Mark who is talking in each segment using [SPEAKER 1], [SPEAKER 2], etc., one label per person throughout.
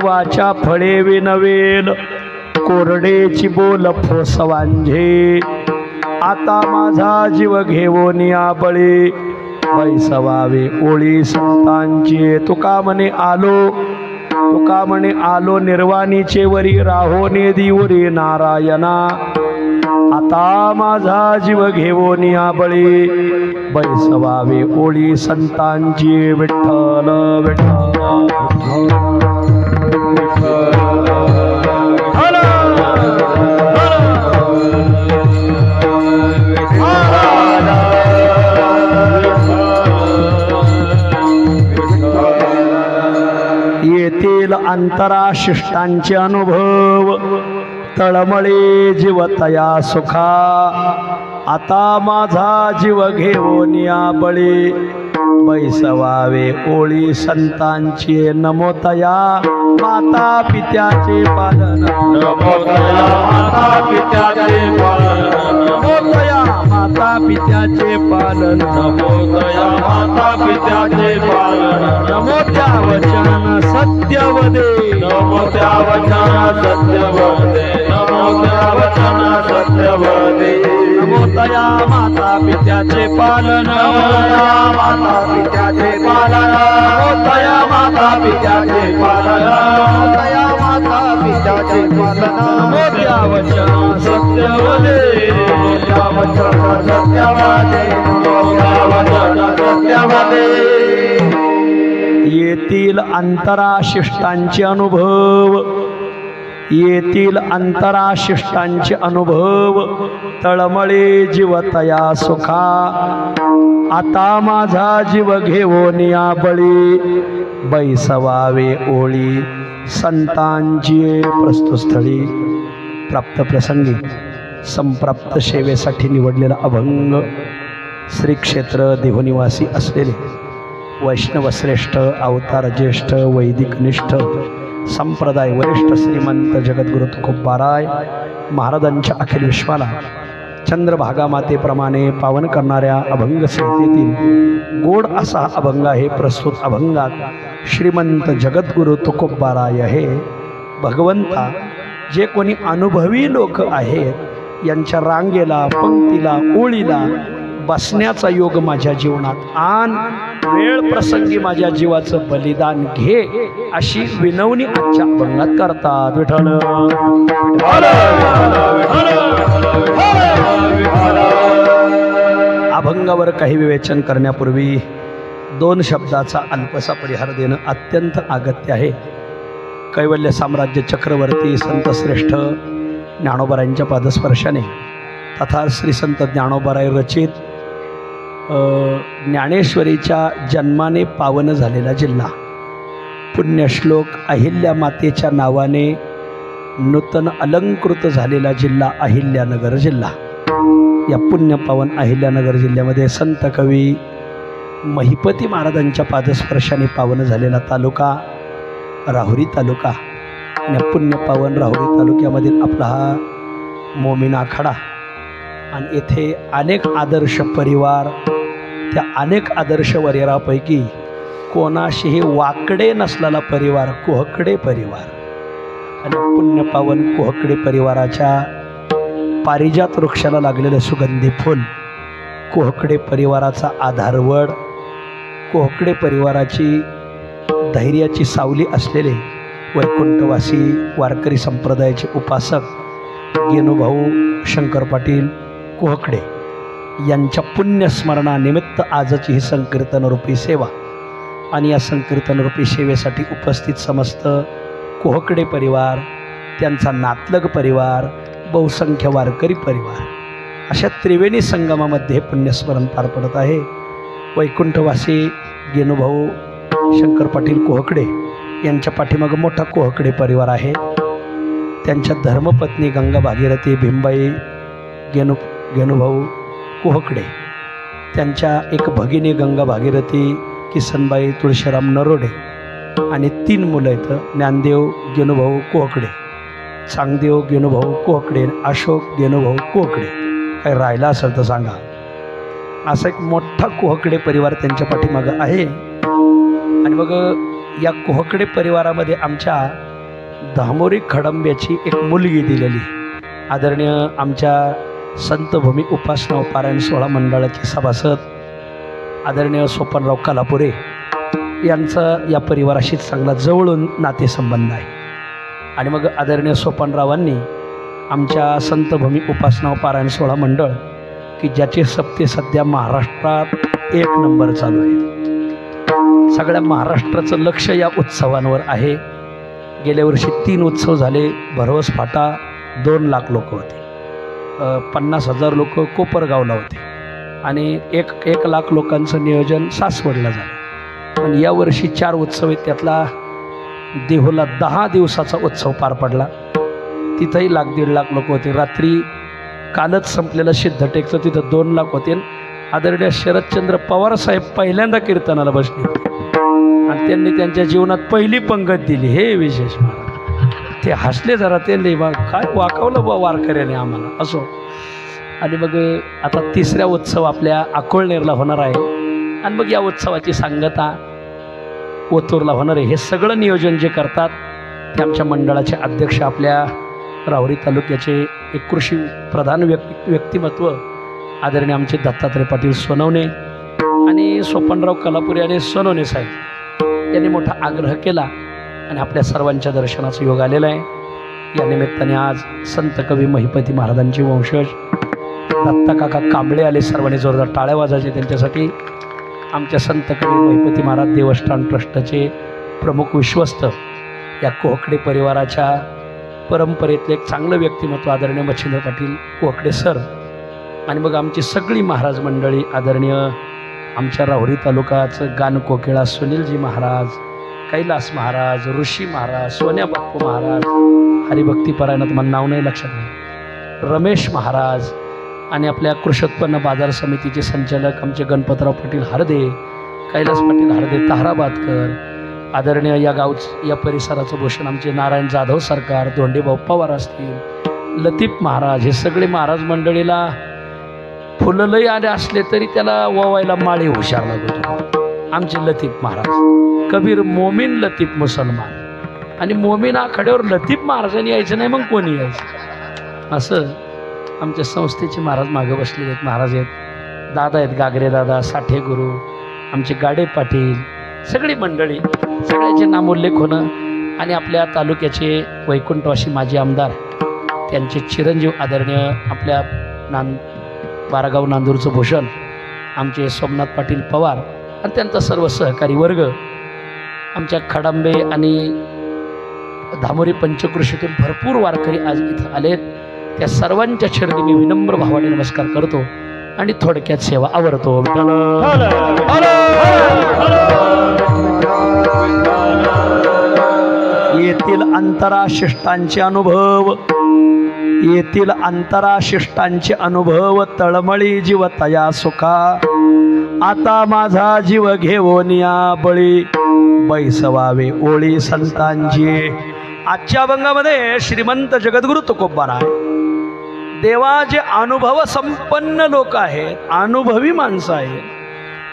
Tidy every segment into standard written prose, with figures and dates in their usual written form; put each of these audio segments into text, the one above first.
[SPEAKER 1] वाचा फळे विनवेल, कोरडेची बोल फोसवांझे. आता माझा जीव घेऊन आबळे, बैसवावे ओळी संतांची. तुका म्हणे आलो निर्वाणीचे वरी, राहोने दिवरी नारायणा. आता माझा जीव घेऊन आबळे, बैसवावे ओळी संतांची. विठ्ठल विठ्ठल येतील अंतराशिष्टांचे अनुभव, तळमळे जीव तया सुखा. आता माझा जीव घेऊन आबळे, बैसवावे ओळी संतांची. नमो तया माता पित्याचे पालन,
[SPEAKER 2] नमो तया माता पित्याचे पालन,
[SPEAKER 1] नमो तया माता पित्याचे पालन,
[SPEAKER 2] नमो तया माता पित्याचे पालन.
[SPEAKER 1] नमो त्या वचन सत्यवदे,
[SPEAKER 2] नमो त्या वचन सत्यवदे, नमो त्या वचन सत्यवदे.
[SPEAKER 1] नमो तया माता पित्याचे पालन,
[SPEAKER 2] नमो तया माता पित्याचे पालन,
[SPEAKER 1] नमो तया माता पित्याचे पालन,
[SPEAKER 2] नमो तया माता पित्याचे पालन.
[SPEAKER 1] नमो त्या वचन सत्यवदे,
[SPEAKER 2] नमो त्या वचन सत्यवदे, नमो त्या वचन सत्यवदे.
[SPEAKER 1] येतील अंतराशिष्टांचे अनुभव, येतील अंतराशिष्टांचे अनुभव, तळमळे जीव तया सुखा. आता माझा जीव घेऊन आबळे, बैसवावे ओळी संतांची. प्रस्तुतस्थळी प्राप्त प्रसंगी संप्राप्त सेवेसाठी निवडलेला अभंग, श्री क्षेत्र देहनिवासी असलेले वैष्णवश्रेष्ठ, अवतार ज्येष्ठ, वैदिक निष्ठ, संप्रदाय वरिष्ठ श्रीमंत जगद्गुरु तुकोबाराय महाराजांच्या अखिल विश्वाला चंद्रभागा मातेप्रमाणे पावन करणाऱ्या अभंग संहितेतील गोड असा अभंग आहे. प्रस्तुत अभंगात श्रीमंत जगद्गुरु तुकोबाराय हे भगवंता, जे कोणी अनुभवी लोक आहेत यांच्या रांगेला, पंक्तीला, ओळीला बसण्याचा योग माझ्या जीवनात आण, वेळ प्रसंगी माझ्या जीवाचं बलिदान घे, अशी विनवणी आजच्या अभंगात करतात. विठ्ठल अभंगावर काही विवेचन करण्यापूर्वी दोन शब्दाचा अल्पसा परिहार देणं अत्यंत अगत्य आहे. कैवल्य साम्राज्य चक्रवर्ती संतश्रेष्ठ ज्ञानोबारायांच्या पादस्पर्शाने तथा श्री संत ज्ञानोबाराय रचित ज्ञानेश्वरीच्या जन्माने पावन झालेला जिल्हा, पुण्यश्लोक अहिल्या मातेच्या नावाने नूतन अलंकृत झालेला जिल्हा अहिल्यानगर जिल्हा. या पुण्यपावन अहिल्यानगर जिल्ह्यामध्ये संत कवी महिपती महाराजांच्या पादस्पर्शाने पावन झालेला तालुका राहुरी तालुका. आणि पुण्यपावन राहुरी तालुक्यामधील आपला हा मोमीन आखाडा, आणि येथे अनेक आदर्श परिवार, त्या अनेक आदर्श वरियारापैकी कोणाशीही वाकडे नसलेला परिवार कोहकडे परिवार. आणि पुण्यपावन कोहकडे परिवाराच्या पारिजात वृक्षाला लागलेलं सुगंधी फूल, कोहकडे परिवाराचा आधारवड, कोहकडे परिवाराची धैर्याची सावली असलेले वैकुंठवासी वारकरी संप्रदायाचे उपासक गेनुभाऊ शंकर पाटील कोहकडे यांच्या पुण्यस्मरणानिमित्त आजची ही संकीर्तनरूपी सेवा. आणि या संकीर्तनरूपी सेवेसाठी उपस्थित समस्त कोहकडे परिवार, त्यांचा नातलग परिवार, बहुसंख्य वारकरी परिवार, अशा त्रिवेणी संगमामध्ये पुण्यस्मरण पार पडत आहे. वैकुंठवासी गेनुभाऊ शंकर पाटील कोहकडे यांच्या पाठीमागं मोठा कोहकडे परिवार आहे. त्यांच्या धर्मपत्नी गंगा भागीरथी भीमबाई गेनुभाऊ कोहकडे, त्यांच्या एक भगिनी गंगा भागीरथी किसनबाई तुळशीराम नरोडे, आणि 3 मुलं आहेत, ज्ञानदेव गेनुभाऊ कोहकडे, चांगदेव गेनुभाऊ कोहकडे, अशोक गेनुभाऊ कोहकडे. काही राहिला असेल तर सांगा. असा एक मोठा कोहकडे परिवार त्यांच्या पाठीमागं आहे. आणि मग या कोहकडे परिवारामध्ये आमच्या धामोरी खडंब्याची एक मुलगी दिलेली आदरणीय आमच्या संतभूमी उपासना व पारायण सोहळा मंडळाचे सभासद आदरणीय सोपनराव कलापुरे यांचा या परिवाराशी चांगला जवळून नातेसंबंध आहे. आणि मग आदरणीय सोपनरावांनी आमच्या संतभूमी उपासना व पारायण सोहळा मंडळ की ज्याचे सप्ते सध्या महाराष्ट्रात 1 नंबर चालू आहे, सगळ्या महाराष्ट्राचं लक्ष या उत्सवांवर आहे. गेल्या वर्षी 3 उत्सव झाले. भरवस फाटा 2 लाख लोक होते, 50,000 लोक कोपरगावला होते आणि एक लाख लोकांचं नियोजन सासवडला झालं. पण यावर्षी 4 उत्सव आहेत, त्यातला देहूला 10 दिवसाचा उत्सव पार पडला. तिथंही 1.5 लाख लोक होते. रात्री कालच संपलेलं सिद्धटेकचं तिथं 2 लाख होते. आदरणीय शरदचंद्र पवार साहेब पहिल्यांदा कीर्तनाला बसले होते आणि त्यांनी त्यांच्या जीवनात पहिली पंगत दिली. हे विशेष महाराज ते हसले जरा, ते काय वाकावलं बा वारकऱ्याने आम्हाला असो. आणि मग आता 3रा उत्सव आपल्या अकोळनेरला होणार आहे आणि मग या उत्सवाची सांगता ओतूरला होणार आहे. हे सगळं नियोजन जे करतात ते आमच्या मंडळाचे अध्यक्ष, आपल्या राहुरी तालुक्याचे एक कृषी प्रधान व्यक्तिमत्व आदरणीय आमचे दत्तात्रय पाटील सोनवणे आणि सोपनराव कलापुरे आणि सोनवणे साहेब यांनी मोठा आग्रह केला आणि आपल्या सर्वांच्या दर्शनाचा योग आलेला आहे. या निमित्ताने आज संत कवी महिपती महाराजांचे वंशज दत्ता काका कांबळे आले. सर्वांनी जोरदार टाळ्या वाजायचे त्यांच्यासाठी. आमच्या संत कवी महिपती महाराज देवस्थान ट्रस्टचे प्रमुख विश्वस्त या कोहकडे परिवाराच्या परंपरेतले एक चांगलं व्यक्तिमत्व आदरणीय मच्छिंद्र पाटील कोहकडे सर आणि मग आमची सगळी महाराज मंडळी आदरणीय आमच्या राहुरी तालुक्याचं गानकोकिळा सुनीलजी महाराज, कैलास महाराज, ऋषी महाराज, सोन्या बाप्पू महाराज, हरिभक्तीपरायणात मला नाव नाही लक्षात नाही, रमेश महाराज आणि आपल्या कृषी उत्पन्न बाजार समितीचे संचालक आमचे गणपतराव पाटील हरदे, कैलास पाटील हरदे, ताहराबादकर, आदरणीय या परिसराचं भूषण आमचे नारायण जाधव सरकार, धोंडेभाऊ पवार असतील, लतीफ महाराज, हे सगळे महाराज मंडळीला फुलं लई आले असले तरी त्याला ववायला माळी हुशार लागत होतो. आमचे लतीफ महाराज, कबीर मोमीन लतीफ मुसलमान आणि मोमीन आखाड्यावर लतीफ महाराजांनी यायचं नाही मग कोणी यायचं असं आमच्या संस्थेचे महाराज मागे बसलेले आहेत. महाराज आहेत, दादा आहेत, गागरे दादा, साठे गुरु, आमचे गाडे पाटील, सगळी मंडळी, सगळ्याचे नामोल्लेख होणं आणि आपल्या तालुक्याचे वैकुंठवासी माजी आमदार त्यांचे चिरंजीव आदरणीय आपल्या बारागाव नांदूरचं भूषण आमचे सोमनाथ पाटील पवार आणि त्यांचा सर्व सहकारी वर्ग, आमच्या खडांबे आणि धामोरी पंचकृषीतून भरपूर वारकरी आज इथं आलेत. त्या सर्वांच्या चरणी मी विनम्र भावाने नमस्कार करतो आणि थोडक्यात सेवा आवरतो. येथील अंतराशिष्टांचे अनुभव, येथील अंतराशिष्टांचे अनुभव, तळमळी जीव तया सुखा, आता माझा जीव घेऊन या बळी, बैसवावे ओळी संतांची. आजच्या अभंगामध्ये श्रीमंत जगद्गुरु तुकोबाराय देवा जे अनुभव संपन्न लोक आहेत, अनुभवी माणसं आहेत,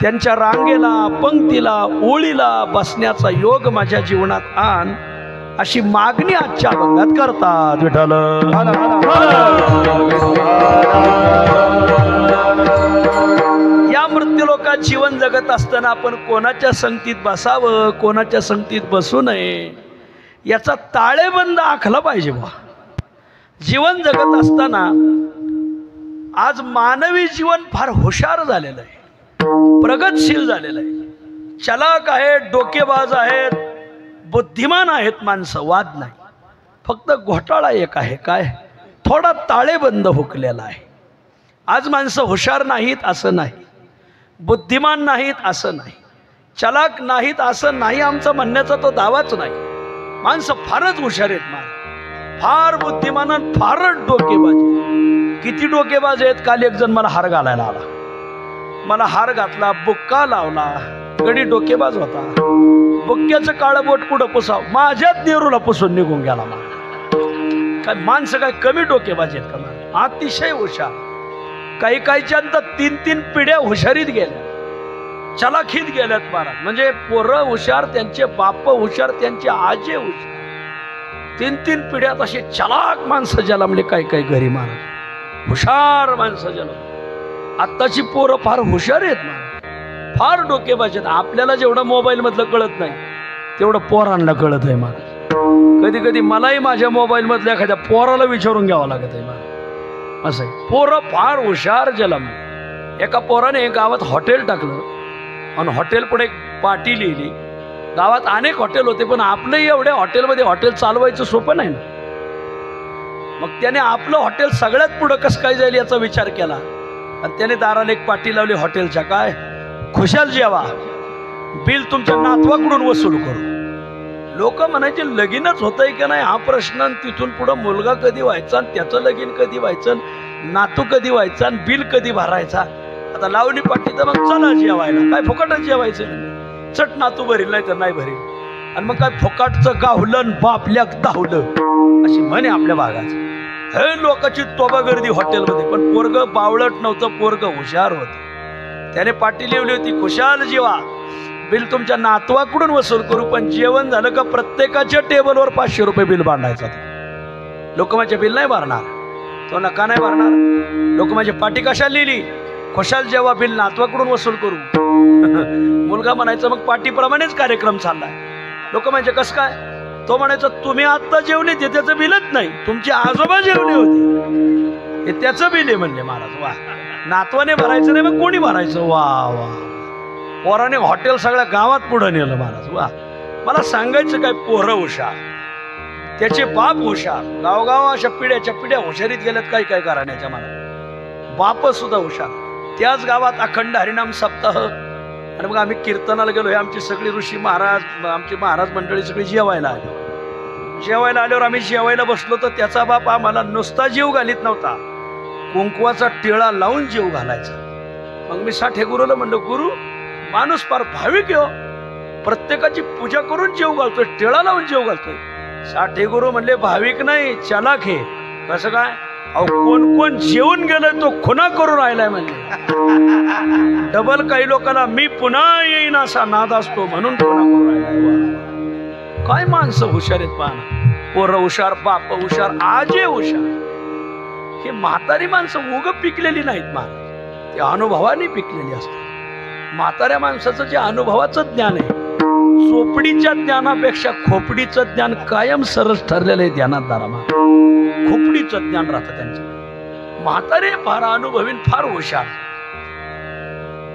[SPEAKER 1] त्यांच्या रांगेला, पंक्तीला, ओळीला बसण्याचा योग माझ्या जीवनात आण अशी मागणी आजच्या अभंगात करतात. विठ्ठल या मृत्यूलोकात जीवन जगत असताना आपण कोणाच्या संगतीत बसावं, कोणाच्या संगतीत बसू नये याचा ताळेबंद आखला पाहिजे. बा जीवन जगत असताना आज मानवी जीवन फार हुशार झालेलं आहे, प्रगतशील झालेलं आहे, चलाक आहेत, डोकेबाज आहेत, बुद्धिमान आहेत माणसं, वाद नाही. फक्त घोटाळा एक आहे, काय, थोडा ताळेबंद हुकलेला आहे. आज माणसं हुशार नाहीत असं नाही, बुद्धिमान नाहीत असं नाही, चलाक नाहीत असं नाही, आमचा म्हणण्याचा तो दावाच नाही. माणसं फारच हुशार आहेत, फार बुद्धिमान, फारच डोकेबाज. किती डोकेबाज आहेत. काल एक जण मला हार घालायला आला, मला हार घातला, बुक्का लावला, गडी डोकेबाज होता. बुक्क्याचं काळं बोट कुठं पुसाव, माझ्याच नेहरूला पुसून निघून गेला. मला काय माणसं काय कमी डोकेबाज आहेत का? अतिशय हुशार. काही काहीच्या 3-3 पिढ्या हुशारीत गेल्या, चलाखीत गेल्यात महाराज. म्हणजे पोरं हुशार, त्यांचे बाप हुशार, त्यांचे आजे हुशार. 3 पिढ्यात असे चलाक माणसं जन्मले काय काय घरी महाराज, हुशार माणसं जन्म. आत्ताची पोरं फार हुशार आहेत महाराज, फार डोकेबाज आहेत. आपल्याला जेवढं मोबाईल मधलं कळत नाही तेवढं पोरांना कळत आहे महाराज. कधी कधी मलाही माझ्या मोबाईल मधल्या एखाद्या पोराला विचारून घ्यावं लागत आहे महाराज. असं आहे, पोरं फार हुशार जन्मले. एका पोराने गावात हॉटेल टाकलं आणि हॉटेल पुढे एक पाटी लिहिली. गावात अनेक हॉटेल होते पण आपलंही एवढ्या हॉटेलमध्ये हॉटेल चालवायचं सोपं नाही ना. मग त्याने आपलं हॉटेल सगळ्यात पुढं कसं काय जाईल याचा विचार केला आणि त्याने दाराला एक पाटी लावली हॉटेलच्या, काय खुशाल जेवा, बिल तुमच्या नातवाकडून वसूल करू. लोक म्हणायचे लगीनच होतंय की नाही हा प्रश्न, आणि तिथून पुढं मुलगा कधी व्हायचा आणि त्याचं लगीन कधी व्हायचं, नातू कधी व्हायचा आणि बिल कधी भरायचा. आता लावली पाटी तर मग चला जेवायला, काय फुकटच जेवायचं, चट नातू भरील नाही तर नाही भरील. आणि मग काय फुकटचं गावलं बापल्या धावलं अशी म्हणे आपल्या भागात. हे लोकांची तोबा गर्दी हॉटेलमध्ये, पण पोरग बावळट नव्हतं, पोरग हुशार होतं. त्याने पाटी लिहिली होती खुशाल जेवा, बिल तुमच्या नातवाकडून वसूल करू, पण जेवण झालं का प्रत्येकाच्या टेबलवर 500 रुपये बिल बांधायचं. लोक माझे बिल नाही भरणार, तो नका नाही भरणार. लोक माझी पाटी कशा लिहिली, खुशाल जेव्हा बिल नातवाकडून वसूल करू. मुलगा म्हणायचं मग पाटीप्रमाणेच कार्यक्रम चाललाय. लोक म्हणजे कसं काय, तो म्हणायचं तुम्ही आत्ता जेवले ते त्याचं बिलच नाही, तुमचे आजोबा जेवले होते हे त्याचं बिल आहे म्हणले महाराज. वा, नातवाने भरायचं नाही मग कोणी भरायचं. वा वा, पोराने हॉटेल सगळ्या गावात पुढे नेलं महाराज. वा, मला सांगायचं काय, पोरं हुशार, त्याचे बाप हुशार, गावगाव अशा पिढ्याच्या पिढ्या हुशारीत गेल्यात काही काय घराण्याच्या मला. बाप सुद्धा हुशार. त्याच गावात अखंड हरिनाम सप्ताह, आणि मग आम्ही कीर्तनाला गेलो. हे आमची सगळी ऋषी महाराज, आमची महाराज मंडळी सगळी जेवायला आली. जेवायला आल्यावर आम्ही जेवायला बसलो तर त्याचा बाप आम्हाला नुसता जीव घालीत नव्हता, कुंकवाचा टिळा लावून जीव घालायचा. मग मी साठे गुरुला म्हणलं, गुरु माणूस फार भाविक हो, प्रत्येकाची पूजा करून जीव घालतोय, टिळा लावून जीव घालतोय. साठे गुरु म्हणले भाविक नाही चालाक हे. कसं काय, अहो कोण कोण जेवून गेलं तो खुना करून राहिलाय म्हणले. डबल काही लोकांना मी पुन्हा येईन असा नाद असतो म्हणून खुना करून राहिलाय. काय माणसं हुशार आहेत पाहना, पोरं हुशार, बाप हुशार, आजे हुशार. हे म्हातारी माणसं उग पिकलेली नाहीत महाराज, ते अनुभवाने पिकलेली असतात. म्हाताऱ्या माणसाचं जे अनुभवाचं ज्ञान आहे, चोपडीच्या ज्ञानापेक्षा खोपडीचं ज्ञान कायम सरस ठरलेलं आहे. ध्यानात दारा खोपडीचं ज्ञान राहतं त्यांचं. म्हातारे फार अनुभवीन, फार हुशार.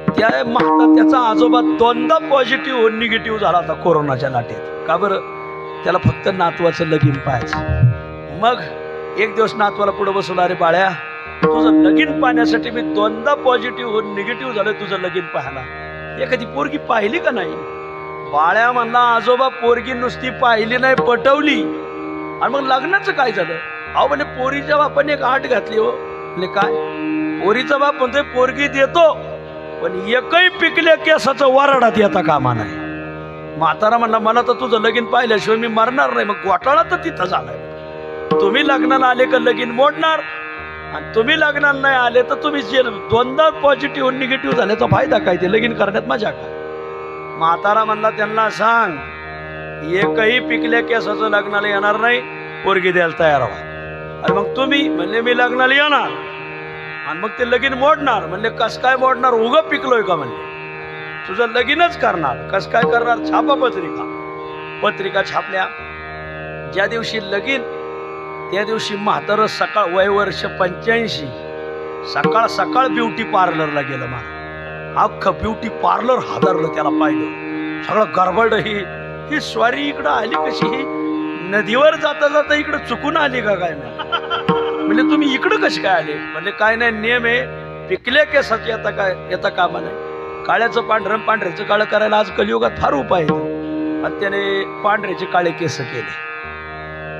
[SPEAKER 1] त्याचा आजोबा 2दा पॉझिटिव्ह निगेटिव्ह झाला होता कोरोनाच्या लाटेत. का बरं, त्याला फक्त नातवाचं लगीन पाहायचं. मग एक दिवस नातवाला पुढे बसवला, अरे बाळ्या तुझं लगीन पाहण्यासाठी मी 2दा पॉझिटिव्ह निगेटिव्ह झालं, तुझं लगीन पाहायला एखादी पोरगी पाहिली का नाही. बाळ्या म्हणला, आजोबा पोरगी नुसती पाहिली नाही, पटवली. आणि मग लग्नाचं काय झालं. अहो म्हणजे पोरीच्या बापाने एक आट घातली हो. म्हणजे काय, पोरीचा बाप म्हणतोय पोरगी देतो पण एकही पिकल्या केसाचं वराडात येता कामा नाही. म्हातारा म्हणला, मला तर तुझं लगीन पाहिल्याशिवाय मी मरणार नाही. मग घोटाळा तर तिथं झालाय. तुम्ही लग्नाला आले का लगीन मोडणार, आणि तुम्ही लग्नाला नाही आले तर तुम्ही 2दा पॉझिटिव्ह निगेटिव्ह झाल्याचा फायदा काय, ते लगीन करण्यात मजा काय. म्हातारा म्हणला, त्यांना सांग एकही पिकल्या केसाचं लग्नाला येणार नाही, पोरगी द्यायला तयार व्हा. आणि मग तुम्ही म्हणले मी लग्नाला येणार आणि मग ते लगीन मोडणार. म्हणले कस काय मोडणार, उगं पिकलोय का म्हणले, तुझं लगीनच करणार. कस काय करणार, छापा पत्रिका छापल्या. ज्या दिवशी लगीन त्या दिवशी म्हातारं सकाळ, वय वर्ष 85, सकाळ सकाळ ब्युटी पार्लरला गेलं. मला अख्खं ब्युटी पार्लर हादरलं, त्याला पाहिलं सगळं गडबड. ही स्वारी इकडं आली कशी, ही नदीवर जाता जाता इकडं चुकून आली का काय. म्हणजे तुम्ही इकडं कशी काय आले. म्हणजे काय नाही, नियम आहे, पिकल्या केसाचे येता कामा नाही. काळ्याचं पांढरं, पांढऱ्याचं काळं करायला आज कलियुगात फार उपाय आहेत. आणि त्याने पांढऱ्याचे काळे केस केले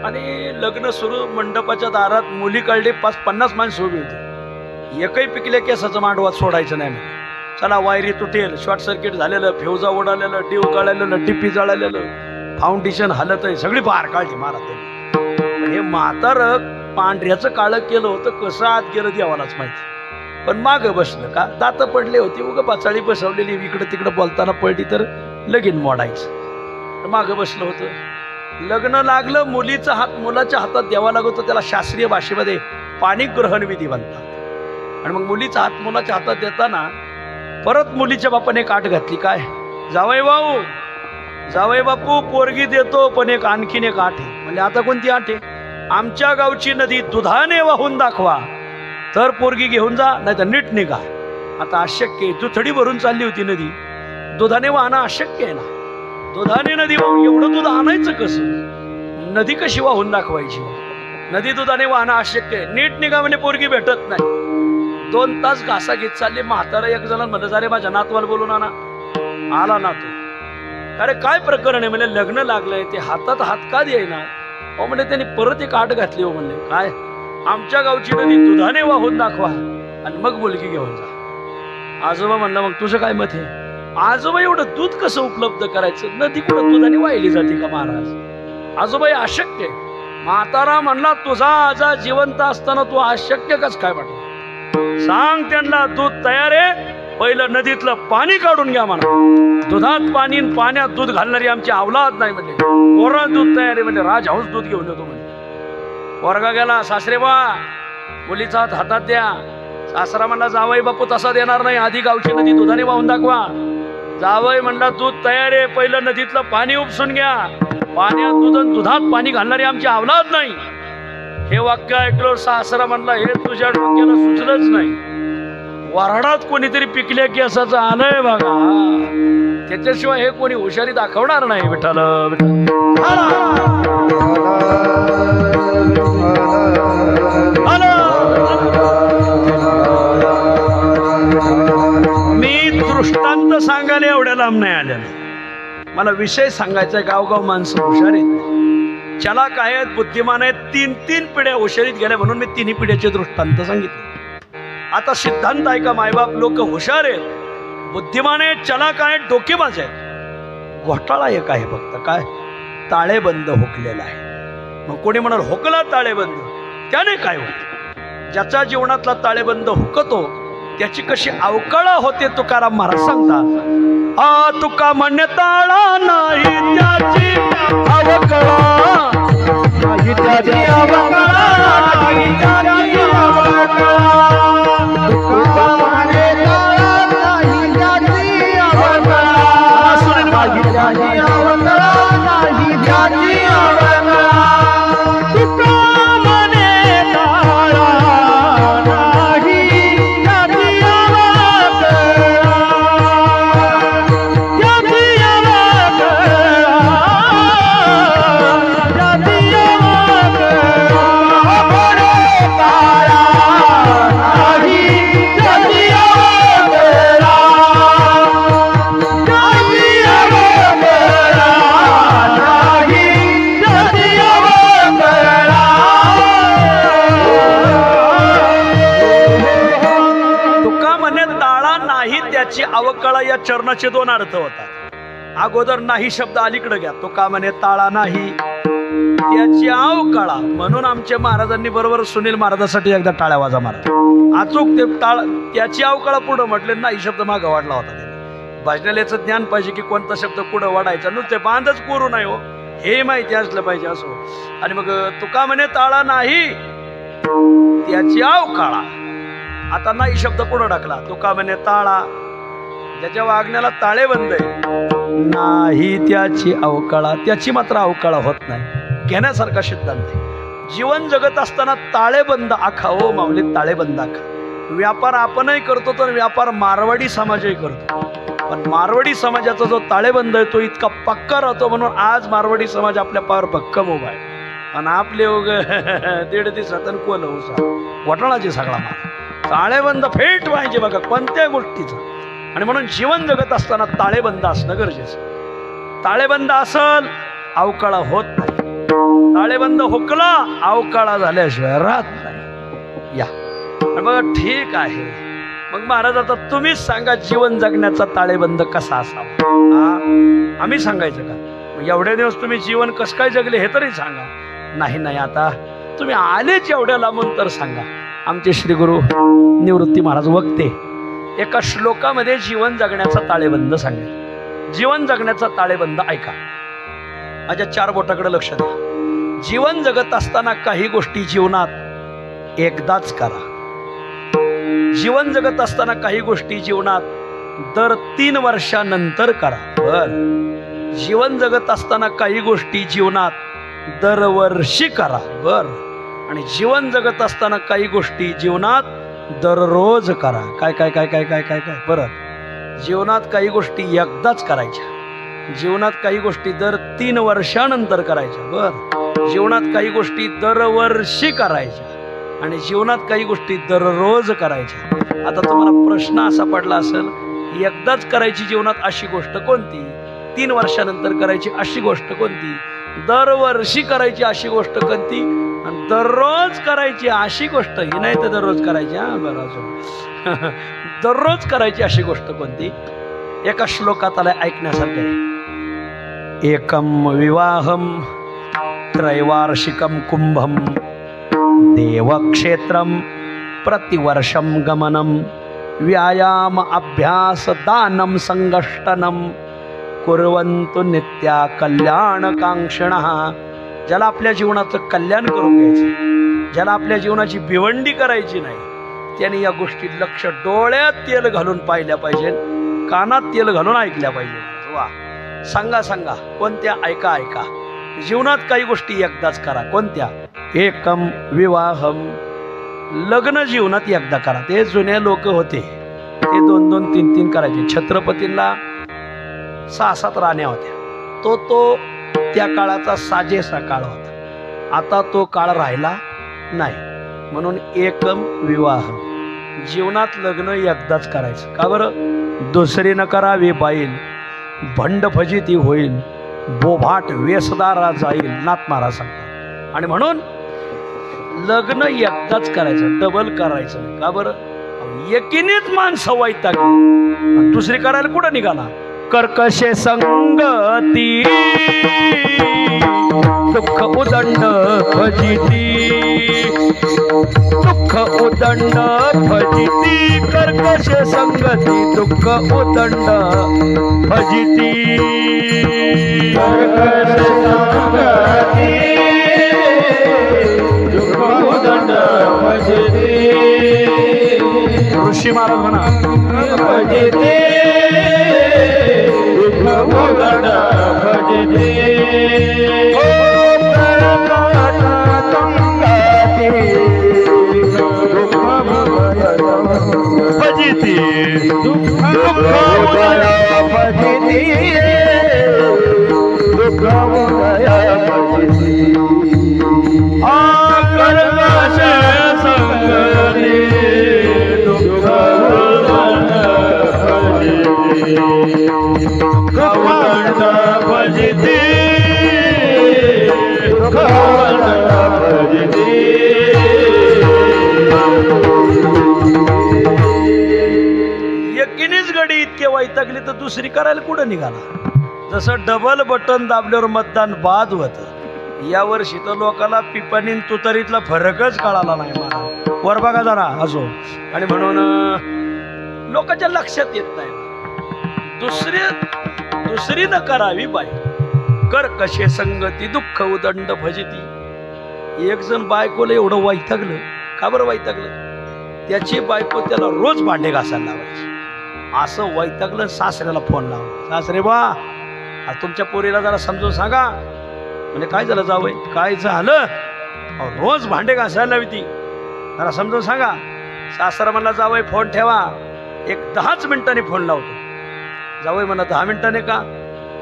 [SPEAKER 1] आणि लग्न सुरू. मंडपाच्या दारात मुली कळली, 50 माणसं उभी होती. एकही पिकल्या केसाचं मांडवात सोडायचं नाही. म्हणजे चला वायरी तुटेल, शॉर्ट सर्किट झालेलं, फेवजा उडालेलं, डीव कळालेलं, टिपी जळालेलं, फाउंडेशन हालत आहे, सगळी बाहेर काढली महाराज. हे म्हातारं पांढऱ्याचं काळं केलं होतं, कसं आत गेलं देवालाच माहिती. पण मागं बसलं का, दात पडले होते, उगं पाचाळी बसवलेली, इकडं तिकडं बोलताना पडली तर लगीन मोडायचं. मागं बसलं होतं. लग्न लागलं, मुलीचा हात मुलाच्या हातात द्यावा लागतो, त्याला शास्त्रीय भाषेमध्ये पाणी ग्रहण विधी म्हणतात. आणि मग मुलीचा हात मुलाच्या हातात देताना परत मुलीच्या बापाने एक आट घातली. काय? जावई बापू पोरगी देतो, पण एक आणखीन एक आट आहे. म्हणजे आता कोणती आट आहे? आमच्या गावची नदी दुधाने वाहून दाखवा तर पोरगी घेऊन जा, नाही तर नीट निघा. आता अशक्य आहे, दुथडी भरून चालली होती नदी, दुधाने वाहणं अशक्य आहे ना. दुधाने नदी वाहून एवढं दूध आणायचं कसं? नदी कशी वाहून दाखवायची? नदी दुधाने वाहणं अशक्य आहे. नीट निघा म्हणजे पोरगी भेटत नाही. 2 तास घासा घेत चालले. म्हातारा एक जण म्हणत, अरे माझ्या नातवाला बोलून आणा. आला नातू. अरे काय प्रकरण आहे? म्हणजे लग्न लागलंय, ते हातात हात का देईना? हो म्हणजे त्यांनी परत एक आट घातली. हो म्हणले, काय? आमच्या गावची नदी दुधाने वाहून दाखवा आणि मग मुलगी घेऊन जा. आजोबा म्हणला, मग तुझं काय मत आहे? आजोबा, एवढं दूध कसं उपलब्ध करायचं? नदी कुठं दुधाने वाहिली जाते का महाराज? आजोबा, हे अशक्य आहे. म्हातारा म्हणला, तुझा आजा जिवंत असताना तू अशक्य कस काय म्हटलं? सांग त्यांना, दूध तयार आहे, पहिलं नदीतलं पाणी काढून घ्या म्हणा. दुधात पाणी, पाण्यात दूध घालणारी आमची अवलाद नाही म्हणजे. कोरं दूध तयार आहे म्हणजे राजहंस दूध घेऊन येतो म्हणजे. वर्गा गेला, सासरे बा मुलीचा हात हातात द्या. सासरा म्हणला, जावई बापू तसा देणार नाही, आधी गावची नदी दुधाने वाहून दाखवा. जावई म्हणला, दूध तयार आहे, पहिलं नदीतलं पाणी उपसून घ्या. पाण्यात दूध, दुधात पाणी घालणारी आमची अवलाद नाही. हे वाक्य ऐकलं, सासरा म्हणला, हे तुझ्या डोक्याला सुचलंच नाही. वराडात कोणीतरी पिकल्या की असाच आलंय बघा, त्याच्याशिवाय हे कोणी हुशारी दाखवणार नाही. विठ्ठल मी दृष्टांत सांगायला एवढ्या लांब नाही आलेलो. मला विषय सांगायचा. गावगाव माणसं हुशार आहेत, चलाक आहेत, बुद्धिमान आहेत. 3 पिढ्या हुशारीत गेल्या म्हणून मी 3 पिढ्याचे दृष्टांत सांगितले. आता सिद्धांत ऐका. मायबाप लोक हुशार आहेत, बुद्धिमान आहेत, चलाक आहेत, डोकेबाज आहेत. घोटाळा एक आहे फक्त. काय? ताळेबंद हुकलेला आहे. मग कोणी म्हणाल, हुकला ताळेबंद, त्याने काय होत? ज्याच्या जीवनातला ताळेबंद हुकतो त्याची कशी अवकळा होते तुकाराम महाराज सांगतात. तुका म्हणे ताळा नाही त्याची अवकळा, नाही त्याची अवकळा, नाही त्याची अवकळा. तुका म्हणे ताळा नाही त्याची अवकळा, नाही त्याची अवकळा, नाही त्याची अवकळा. तुका म्हणे ताळा अवकळा या चरणाचे 2 अर्थ होतात. अगोदर नाही शब्द अलीकडे घ्या. तो का म्हणे ताळा नाही त्याची अवकळा. म्हणून आमच्या महाराजांनी बरोबर सुनील महाराजांसाठी एकदा टाळ्या वाजा मारा. अचूक ते त्याची अवकळा पुढं म्हटले, नाही शब्द मागं वाढला होता. त्याने भजनालयाचं ज्ञान पाहिजे की कोणता शब्द पुढं वाढायचा, नुसते बांधच करू नाही हो, हे माहिती असलं पाहिजे. असो. आणि मग तुका म्हणे ताळा नाही त्याची अवकळा. आता नाही शब्द पुढं टाकला. तुका म्हणे ताळा, त्याच्या वागण्याला ताळेबंद आहे, नाही त्याची अवकळा. त्याची मात्र अवकळा होत नाही. घेण्यासारखा सिद्धांत आहे. जीवन जगत असताना ताळेबंद आखा. हो माऊली, ताळेबंद आखा. व्यापार आपणही करतो तर व्यापार मारवाडी समाजही करतो, पण मारवाडी समाजाचा जो ताळेबंद आहे तो इतका पक्का राहतो. म्हणून आज मारवाडी समाज आपल्या पावर भक्कम उभा आहे. आणि आपले 1.5 दिवसात कोल घोटाळाची सगळा मार. ताळेबंद फेट पाहिजे बघा कोणत्या गोष्टीचं. आणि म्हणून जीवन जगत असताना ताळेबंद असणं गरजेचं. ताळेबंद असल अवकाळा होत नाही. ताळेबंद हुकला अवकाळा झाल्याशिवाय राहत नाही. या बघा, ठीक आहे. मग महाराज आता तुम्हीच सांगा जीवन जगण्याचा ताळेबंद कसा असावा. आम्ही सांगायचं का? एवढे दिवस तुम्ही जीवन कसं काय जगले हे तरी सांगा. नाही, आता तुम्ही आलेच एवढ्या लांबून तर सांगा. आमचे श्री गुरु निवृत्ती महाराज वक्ते एका श्लोकामध्ये जीवन जगण्याचा ताळेबंद सांगेल. जीवन जगण्याचा ताळेबंद ऐका. माझ्या 4 बोटाकडे लक्ष द्या. जीवन जगत असताना काही गोष्टी जीवनात एकदाच करा. जीवन जगत असताना काही गोष्टी जीवनात दर 3 वर्षानंतर करा. बर. जीवन जगत असताना काही गोष्टी जीवनात दरवर्षी करा. बर. आणि जीवन जगत असताना काही गोष्टी जीवनात दररोज करा. काय काय काय काय काय काय काय परत जीवनात काही गोष्टी एकदाच करायच्या. जीवनात काही गोष्टी दर 3 वर्षानंतर करायच्या. बर. जीवनात काही गोष्टी दरवर्षी करायच्या आणि जीवनात काही गोष्टी दररोज करायच्या. आता तुम्हाला प्रश्न असा पडला असेल, एकदाच करायची जीवनात अशी गोष्ट कोणती, 3 वर्षानंतर करायची अशी गोष्ट कोणती, दरवर्षी करायची अशी गोष्ट कोणती, आणि दररोज करायची अशी गोष्ट ही नाही तर दररोज करायची. हा बरं. दररोज करायची अशी गोष्ट कोणती. एका श्लोकात आलाय ऐकण्यासारखे. एकम विवाहम त्रैवार्षिकम कुंभम देवक्षेत्रम प्रतिवर्षम गमनम व्यायाम अभ्यास दानम संगष्टनम कुर्वन्तु नित्या कल्याणकांक्षिणः. ज्याला आपल्या जीवनाचं कल्याण करून घ्यायचं, ज्याला आपल्या जीवनाची भिवंडी करायची नाही, त्याने या गोष्टी लक्ष डोळ्यात तेल घालून पाहिल्या पाहिजे, कानात तेल घालून ऐकल्या पाहिजे. वा. सांगा सांगा कोणत्या. ऐका ऐका. जीवनात काही गोष्टी एकदाच करा. कोणत्या. एकम विवाहम. लग्न जीवनात एकदा करा. ते जुने लोक होते ते 2-2, 3-3 करायचे. छत्रपतींना 6-7 राण्या होत्या. तो त्या काळाचा साजेसा काळ होता. आता तो काळ राहिला नाही. म्हणून एकम विवाह. जीवनात लग्न एकदाच करायचं. का बरं. दुसरी न करावी बाईल, भंड फजिती होईल, बोभाट वेसदारा जाईल, नाथ महाराज सांगतात. आणि म्हणून लग्न एकदाच करायचं, डबल करायचं नाही. का बरं. एकीनेच माणसं वैतागली, दुसरी करायला कुठं निघाला. कर्कशे संगती दुःख उदंड भजिती, दुःख उदंड भजिती, कर्कशे संगती दुःख उदंड भजिती,
[SPEAKER 2] कर्कश संगती दुःख उदंड भजिती.
[SPEAKER 1] ऋषी महाराज म्हणा
[SPEAKER 2] भजिती दुःख उदंड भजिती.
[SPEAKER 1] भजिती
[SPEAKER 2] दुःख उदय भजिती, दुःख उदय भजिती. कर्कश संगती दुःख उदंड भजिती, दुःख उदंड भजिती, दुःख उदंड भजिती.
[SPEAKER 1] एकीनेच गडी इतके वैतागली तर दुसरी करायला कुठं निघाला. जसं डबल बटन दाबल्यावर मतदान बाद होतं. या वर्षी तर लोकांना पिपाणी तुतारीतला फरकच कळाला नाही. मला वर बघा जरा असो. आणि म्हणून लोकांच्या लक्षात येत नाही. दुसरी न करावी बाई. कर्कशे संगती दुःख उदंड भजिती. एक जण बायकोला एवढं वैतागलं. का बरं वैतागलं. त्याची बायको त्याला रोज भांडे घासायला लावायची. असं वैतागलं. सासऱ्याला फोन लावला. सासरे बा तुमच्या पोरीला जरा समजून सांगा. म्हणजे काय झालं जावई. काय झालं. रोज भांडे घासायला लावी ती. जरा समजून सांगा. सासरा म्हणला जावई फोन ठेवा, एक 10 मिनिटांनी फोन लावतो. जावई म्हणला 10 मिनिटांनी का.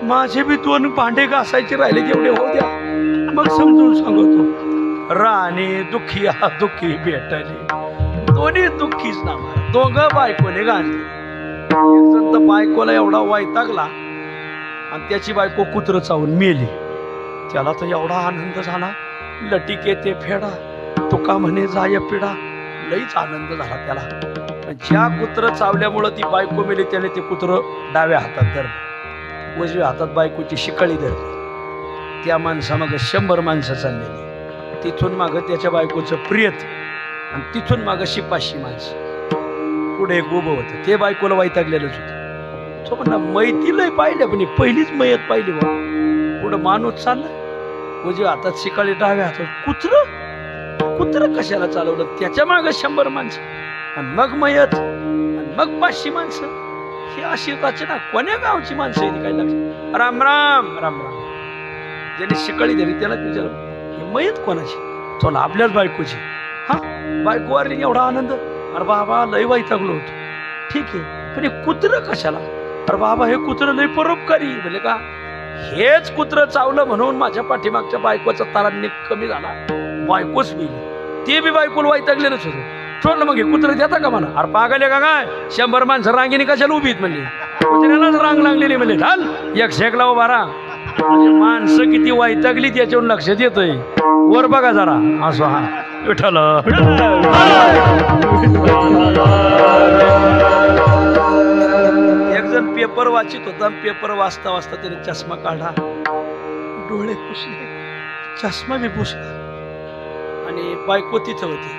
[SPEAKER 1] माझे बी 2 भांडे घासायचे राहिले तेवढे होऊ द्या, मग समजून सांगतो. राणी दुःखी हा दुःखी भेटली. दोन्ही दुःखीच ना. दोघं बायकोने गाणले. एक जण तर बायकोला एवढा वैतागला आणि त्याची बायको कुत्र चावून मेली. त्याला तर एवढा आनंद झाला. लटिके ते फेडा तुका म्हणे जाय पिढा. लईच आनंद झाला त्याला. ज्या कुत्र चावल्यामुळं ती बायको मेली त्याने ते कुत्र डाव्या हातात धरलं, उजव्या हातात बायकोची शिकळी धरली. त्या माणसामागं 100 माणसं चाललेली. तिथून मागं त्याच्या बायकोचं प्रियत आणि तिथून मागं 500 माणसं. पुढे एक उभं होतं. ते बायकोला वैतागलेलंच होतं. तो म्हणला मैती लय पाहिलं पण पहिलीच मयत पाहिली बा. पुढं माणूस चालला उजव्या हातात शिकाळी डाव्या हातात कुत्र कशाला चालवलं त्याच्या मागे 100 माणसं आणि मग मयत आणि मग 500 माणसं ही अशी रचना कोण्या गावची माणसं आहे काय लक्ष राम राम राम राम ज्याने शिकाळी दिली त्याला विचारलं ही मयत कोणाची चला आपल्याच बायकोची हा बायको वारली एवढा आनंद अरे बाबा लय वैतागलो होतो ठीक आहे पण हे कुत्र कशाला अरे बाबा हे कुत्र लय परोपकारी म्हणजे का हेच कुत्र चावलं म्हणून माझ्या पाठीमागच्या बायकोचा तारांनिक कमी झाला बायकोच मिली ते बी बायकोला वैतागलेलंच होतं सोडलं मग हे कुत्र देता का म्हणा अरे पागल का काय 100 माणसं रांगीने कशाला उभीत म्हणले कुत्र्यालाच रांग लागलेली म्हणले ढाल एक शेकला उभा राहा म्हणजे माणसं किती वैतागली त्याच्यावर लक्षात येतोय वर बघा जरा असं हा विठ्ठल एक जण पेपर वाचित होता पेपर वाचता वाचता त्याने चष्मा काढला डोळे पुसले चष्मा बी पुसला आणि बायको तिथं होती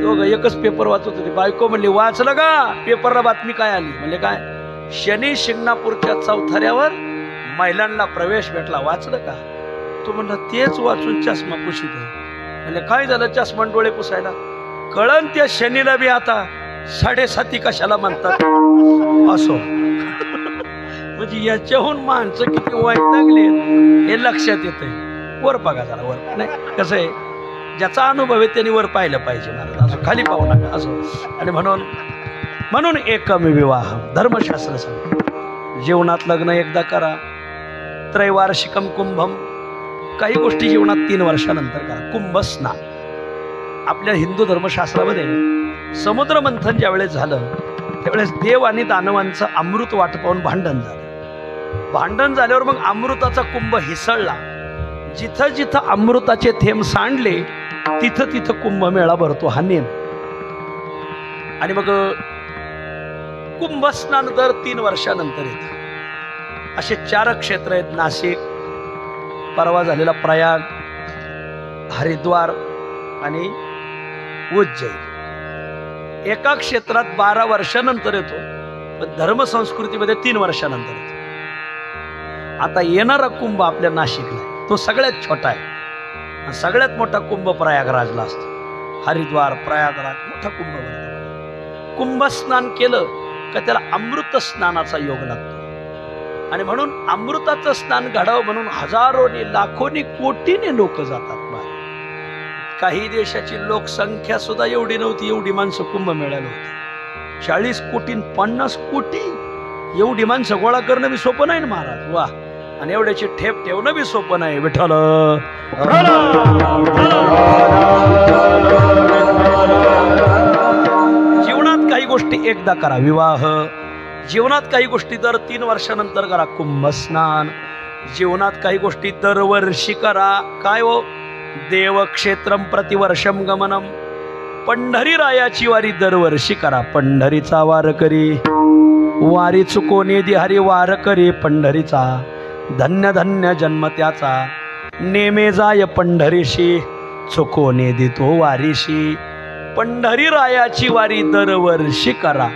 [SPEAKER 1] दोघं एकच पेपर वाचत होते बायको म्हणली वाचलं का पेपरला बातमी काय आली म्हणजे काय शनी शिंगणापूरच्या चौथऱ्यावर महिलांना प्रवेश भेटला वाचलं का तो म्हणला तेच वाचून चष्मा पुशीत आहे म्हणजे काय झालं चष्मा डोळे पुसायला कळण त्या शनीला बी आता 7:30 कशाला म्हणतात असो म्हणजे याच्याहून माणसं किती वैतागली हे लक्षात येतंय वर बघा जरा वर नाही कसं आहे ज्याचा अनुभव आहे त्यांनी वर पाहिलं पाहिजे महाराज असं खाली पाहू नका असं आणि म्हणून एकम विवाह धर्मशास्त्र सांगतं जीवनात लग्न एकदा करा त्रैवार्षिकम कुंभम काही गोष्टी जीवनात 3 वर्षानंतर करा कुंभ स्नान आपल्या हिंदू धर्मशास्त्रामध्ये समुद्र मंथन ज्यावेळेस झालं त्यावेळेस देव आणि दानवांचं अमृत वाटपावून भांडण झाल्यावर मग अमृताचा कुंभ हिसळला जिथं जिथं अमृताचे थेंब सांडले तिथं तिथं कुंभमेळा भरतो हा नेम आणि मग कुंभस्नान दर 3 वर्षानंतर येतं असे 4 क्षेत्र आहेत नाशिक परवा झालेला प्रयाग हरिद्वार आणि उज्जैन एका क्षेत्रात 12 वर्षानंतर येतो पण धर्मसंस्कृतीमध्ये 3 वर्षानंतर येतो आता येणारा कुंभ आपल्या नाशिकला आहे तो सगळ्यात छोटा आहे सगळ्यात मोठा कुंभ प्रयागराजला असतो हरिद्वार प्रयागराज मोठा कुंभ भरतो कुंभस्नान केलं का त्याला अमृत स्नानाचा योग लागतो आणि म्हणून अमृताचं स्नान घडावं म्हणून हजारोनी लाखोनी कोटीने लोक जातात बाहेर काही देशाची लोकसंख्या सुद्धा एवढी नव्हती एवढी माणसं कुंभमेळ्याला होती 40 कोटी 50 कोटी एवढी माणसं गोळा करणं बी सोपं नाही ना महाराज वा आणि एवढ्याची ठेप ठेवणं बी सोपं नाही विठ्ठल जीवनात काही गोष्टी एकदा करा विवाह जीवनात काही गोष्टी दर 3 वर्षानंतर करा कुंभस्नान जीवनात काही गोष्टी दरवर्षी करा काय हो देवक्षेत्रम प्रतिवर्षम गमनम पंढरीरायाची वारी दरवर्षी करा पंढरीचा वारकरी वारी चुकोने दिहारी वारकरी पंढरीचा धन्य धन्य जन्म त्याचा नेमे जाय पंढरीशी चुकोने देतो वारीशी पंढरीरायाची वारी दरवर्षी करा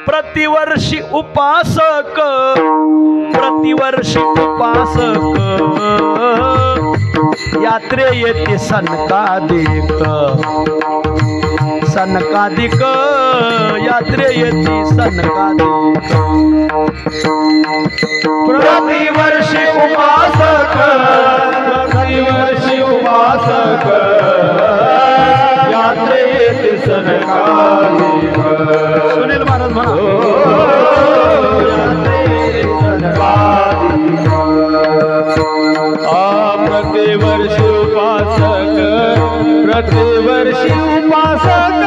[SPEAKER 1] प्रतिवर्षी उपासक यात्रे येते सनकादिक यात्रे येते सनकादिक
[SPEAKER 2] प्रतिवर्षी उपासक यात्रे येते सनकादिक
[SPEAKER 1] सुनील महाराज म्हणा
[SPEAKER 2] प्रतिवर्षी उपासक प्रतिवर्षी उपासक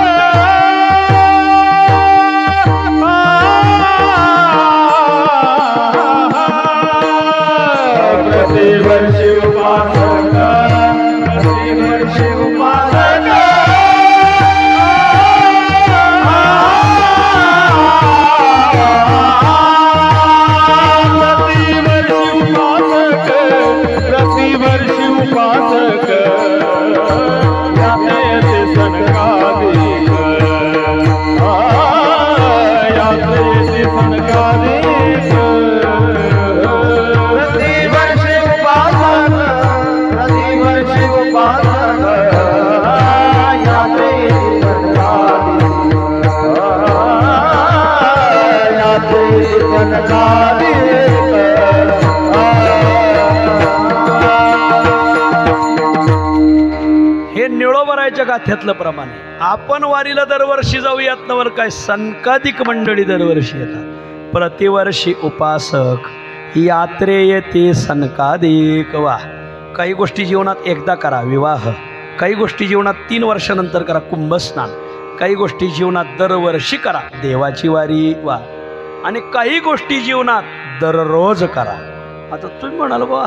[SPEAKER 2] प्रतिवर्षी उपासक प्रतिवर्षी उपासक
[SPEAKER 1] हे निळोबरायच्या गाथ्यातलं प्रमाण आहे. आपण वारीला दरवर्षी जाऊयात नवर काय संकाधिक मंडळी दरवर्षी येतात. प्रतिवर्षी उपासक यात्रे येते सनकाधिक. वा, काही गोष्टी जीवनात एकदा करा विवाह, काही गोष्टी जीवनात 3 वर्षानंतर करा कुंभस्नान, काही गोष्टी जीवनात दरवर्षी करा देवाची वारी. वा, आणि काही गोष्टी जीवनात दररोज करा. आता तुम्ही म्हणाल बा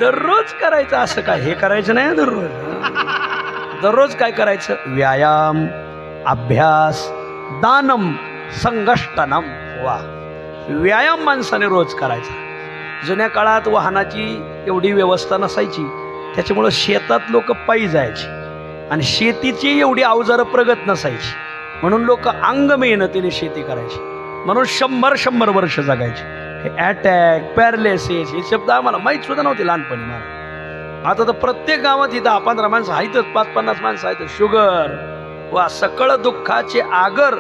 [SPEAKER 1] दररोज करायचं असं काय? हे करायचं नाही दररोज. दररोज काय करायचं? व्यायाम, अभ्यास, दानम, संगष्टनम. वा, व्यायाम माणसाने रोज करायचा. जुन्या काळात वाहनाची एवढी व्यवस्था नसायची, त्याच्यामुळं शेतात लोक पायी जायची आणि शेतीची एवढी अवजारं प्रगत नसायची, म्हणून लोक अंग मेहनतीने शेती करायची, म्हणून 100 वर्ष जगायची. हे अटॅक, पॅरालिसिस हे शब्द आम्हाला माहीत सुद्धा नव्हते लहानपणी मला. आता तर प्रत्येक गावात इथं 10-15 माणसं आहेतच, 5-50 माणसं आहेत. शुगर, वा, सकळ दुःखाचे आगर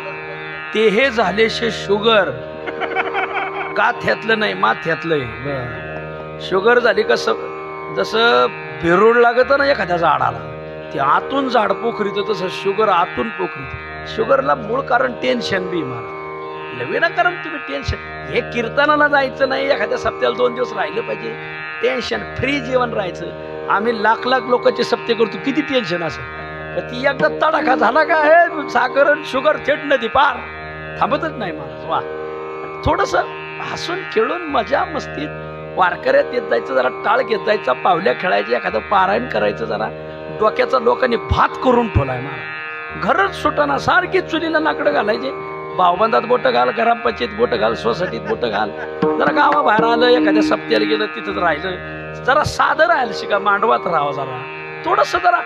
[SPEAKER 1] ते हे झालेशे शुगर. गाथ्यातलं नाही माथ्यातलं आहे. शुगर झाली कसं, जसं बिरूड लागत ना एखाद्या झाडाला, ते आतून झाड पोखरीत, तसं शुगर आतून पोखरीत. शुगरला मूळ कारण टेन्शन बी मला. विनाकारण तुम्ही टेन्शन, हे कीर्तनाला जायचं नाही, एखाद्या सप्त्याला 2 दिवस राहिलं पाहिजे, टेन्शन फ्री जीवन राहायचं. आम्ही लाख लोकांचे सप्ते करतो, किती टेन्शन असेल, पण ती एकदा तडाखा झाला का हे साखर शुगर थेट नदी पार, थांबतच नाही माणूस. वा, थोडंसं हसून खेळून मजा मस्तीत वारकऱ्यात येत जायचं, जरा टाळ घेत जायचा, पावल्या खेळायच्या, एखादं पारायण करायचं, जरा डोक्याचा लोकांनी भात करून ठेवलाय मला. घरच सुटाना, सारखी चुलीला लाकडं घालायचे, भावबंधात बोटं घाल, ग्रामपंचायत बोटं घाल, सोसायटीत बोटं घाल. जरा गावाबाहेर आलं, एखाद्या सप्त्याला गेलं, तिथंच राहिलं, जरा साधं राहायला शिका, मांडवात राहावं, जरा थोडंसं जरा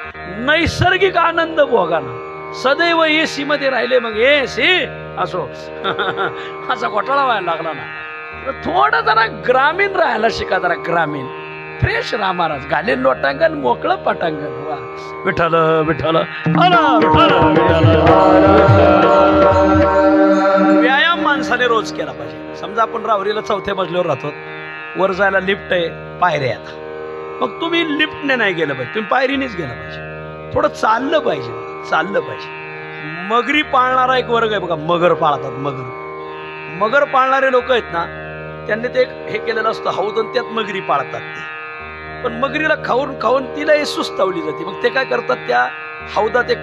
[SPEAKER 1] नैसर्गिक आनंद भोगा ना. सदैव एसी मध्ये राहिले, मग एसी असो असा घोटाळा व्हायला लागला ना. थोडं जरा ग्रामीण राहायला शिका, जरा ग्रामीण फ्रेश राहा महाराज. घालीन लोटांगण, मोकळं पटांगण. वा, विठ्ठल विठ्ठल. व्यायाम माणसाने रोज केला पाहिजे. समजा आपण राहुरीला 4थ्या मजल्यावर राहतो, वर जायला लिफ्ट आहे, पायऱ्या आहेत, मग तुम्ही लिफ्टने नाही गेलं पाहिजे, तुम्ही पायरीनेच गेलं पाहिजे. थोडं चाललं पाहिजे, चाललं पाहिजे. मगरी पाळणारा एक वर्ग आहे बघा, मगर पाळतात. मगर पाळणारे लोक आहेत ना, त्यांनी ते हे केलेलं असतं हौद, त्यात मगरी पाळतात ते. पण मगरीला खाऊन खाऊन तिला हे सुस्तावली जाते, मग ते काय करतात, त्या हौदात एक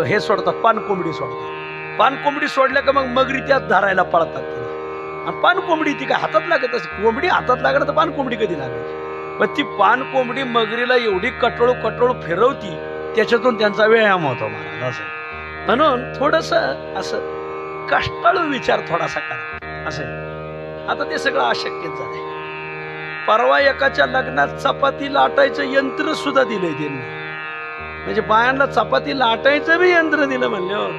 [SPEAKER 1] हे सोडतात, पानकोंबडी सोडतात. पानकोंबडी सोडल्या का मग मगरी त्यात धरायला पळतात तिला. आणि पानकोंबडी ती काय हातात लागत असते, कोंबडी हातात लागत तर पानकोंबडी कधी लागायची. पण ती पानकोंबडी मगरीला एवढी कटळू फिरवती, त्याच्यातून त्यांचा व्यायाम होतो महाराज. असं म्हणून थोडंसं असं कष्टाळू विचार थोडासा करा असं. आता ते सगळं अशक्यच झालंय. परवा एकाच्या लग्नात चपाती लाटायचं यंत्र सुद्धा दिलंय त्यांनी, म्हणजे बायांना चपाती लाटायचं बी यंत्र दिलं म्हणल्यावर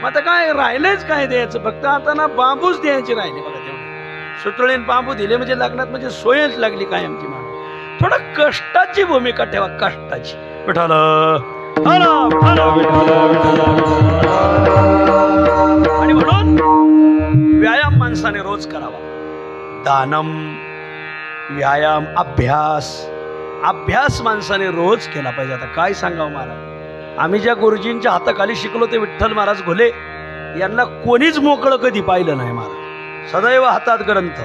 [SPEAKER 1] मग आता काय राहिलंच काय द्यायचं? फक्त आता ना बांबूच द्यायचे राहिले बघा. तेवढे सुतळीन बांबू दिले म्हणजे लग्नात म्हणजे सोयच लागली काय आमची माणूस. थोडं कष्टाची भूमिका ठेवा, कष्टाची. विठ्ठल आणि म्हणून व्यायाम माणसाने रोज करावा. दानम, व्यायाम, अभ्यास माणसाने रोज केला पाहिजे. आता काय सांगावं महाराज, आम्ही ज्या गुरुजींच्या हाताखाली शिकलो ते विठ्ठल महाराज घोले यांना कोणीच मोकळं कधी पाहिलं नाही महाराज. सदैव हातात ग्रंथ.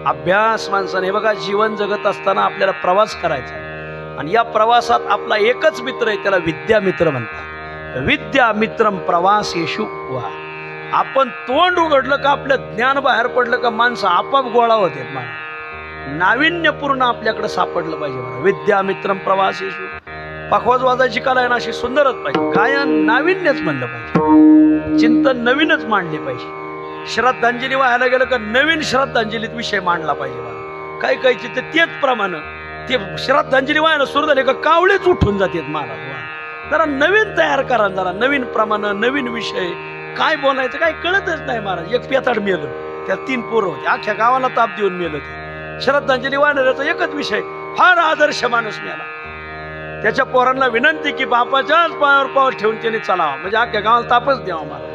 [SPEAKER 1] अभ्यास माणसाने बघा, जीवन जगत असताना आपल्याला प्रवास करायचा आणि या प्रवासात आपला एकच मित्र आहे, त्याला विद्यामित्र म्हणतात. विद्यामित्रम प्रवासेषु. वा, आपण तोंड उघडलं का आपलं ज्ञान बाहेर पडलं का माणसं आपाप गोळा होते महाराज. नाविन्यपूर्ण आपल्याकडे सापडलं पाहिजे महाराज. विद्यामित्रम प्रवासेषु. पखवाज वाजायची कला आहे ना, अशी सुंदरच पाहिजे. गायन नाविन्यच म्हणलं पाहिजे, चिंतन नवीनच मांडले पाहिजे. श्रद्धांजली व्हायला गेलं का नवीन श्रद्धांजलीत विषय मांडला पाहिजे मला. काही चित्त तेच प्रमाणे ते श्रद्धांजली व्हायला सुरू झाले का कावळेच उठून जातात महाराज. जरा नवीन तयार करा, जरा नवीन प्रमाणे, नवीन विषय. काय बोलायचं काय कळतच नाही महाराज. एक पेताड मेलं, त्या 3 पोरं होते, अख्ख्या गावाला ताप देऊन मेलं ते. श्रद्धांजली वाहणाऱ्याचा एकच विषय, फार आदर्श माणूस मिळाला. त्याच्या पोरांना विनंती की बापाच्याच पायावर पावर ठेवून त्याने चालावा, म्हणजे अख्ख्या गावाला तापच द्यावा महाराज.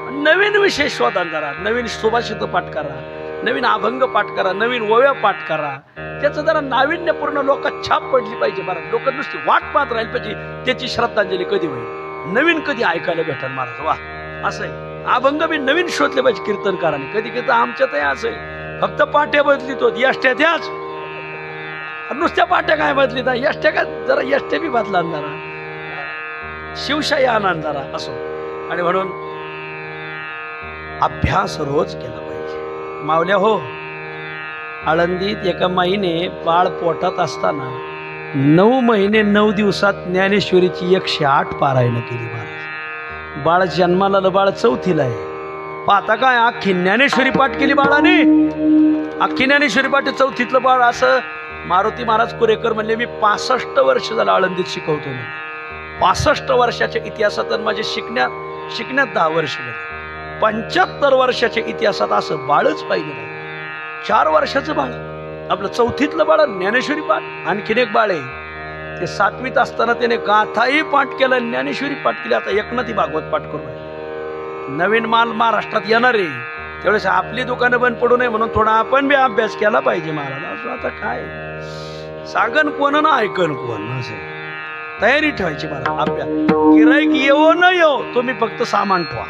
[SPEAKER 1] नवीन विषय शोधा जरा, नवीन सुभाषित पाठ करा, नवीन अभंग पाठ करा, नवीन ओव्या पाठ करा. त्याचं जरा नाविन्यपूर्ण लोकात छाप पडली पाहिजे. बरं लोक नुसती वाट पाहत राहील पाहिजे त्याची श्रद्धांजली कधी होईल, नवीन कधी ऐकायला भेटेल महाराज. वा असं आहे. अभंग बी नवीन शोधले पाहिजे कीर्तनकारांनी. कधी कधी आमच्यातही असं आहे, फक्त पाट्या बदलितो यष्ट्या त्याच, नुसत्या पाट्या काय बदलित यष्ट्या काय, जरा यष्ट्या बी बदला जरा, शिवशाही आनंद जरा असो. आणि म्हणून अभ्यास रोज केला पाहिजे. मावल्या हो, आळंदीत एका महिने बाळ पोटात असताना 9 महिने 9 दिवसात ज्ञानेश्वरीची 108 पारायण केली महाराज. बाळ जन्माला आलं, बाळ 4थीला आहे. पाहता काय अख्खी ज्ञानेश्वरी पाठ केली बाळाने, अख्खी ज्ञानेश्वरी पाठ 4थीतलं बाळ. असं मारुती महाराज कुरेकर म्हणले, मी 65 वर्ष झालं आळंदीत शिकवतो. 65 वर्षाच्या इतिहासात माझे शिकण्यात 10 वर्ष गेले. 75 वर्षाच्या इतिहासात असं बाळच पाहिलं नाही. 4 वर्षाचं बाळ आपलं 4थीतलं बाळ ज्ञानेश्वरी पाठ. आणखीन एक बाळ आहे, ते 7वीत असताना त्याने गाथाही पाठ केला, ज्ञानेश्वरी पाठ केली. आता एकनाथी भागवत पाठ करू राहिले. नवीन माल महाराष्ट्रात येणार आहे, त्यावेळेस आपली दुकानं बंद पडू नये म्हणून थोडा आपण बी अभ्यास केला पाहिजे महाराज. असं आता काय सांगन कोण ना ऐकन कोण, असं तयारी ठेवायची मला. अभ्यास गिराईक येवो न येवो, तुम्ही फक्त सामान ठेवा.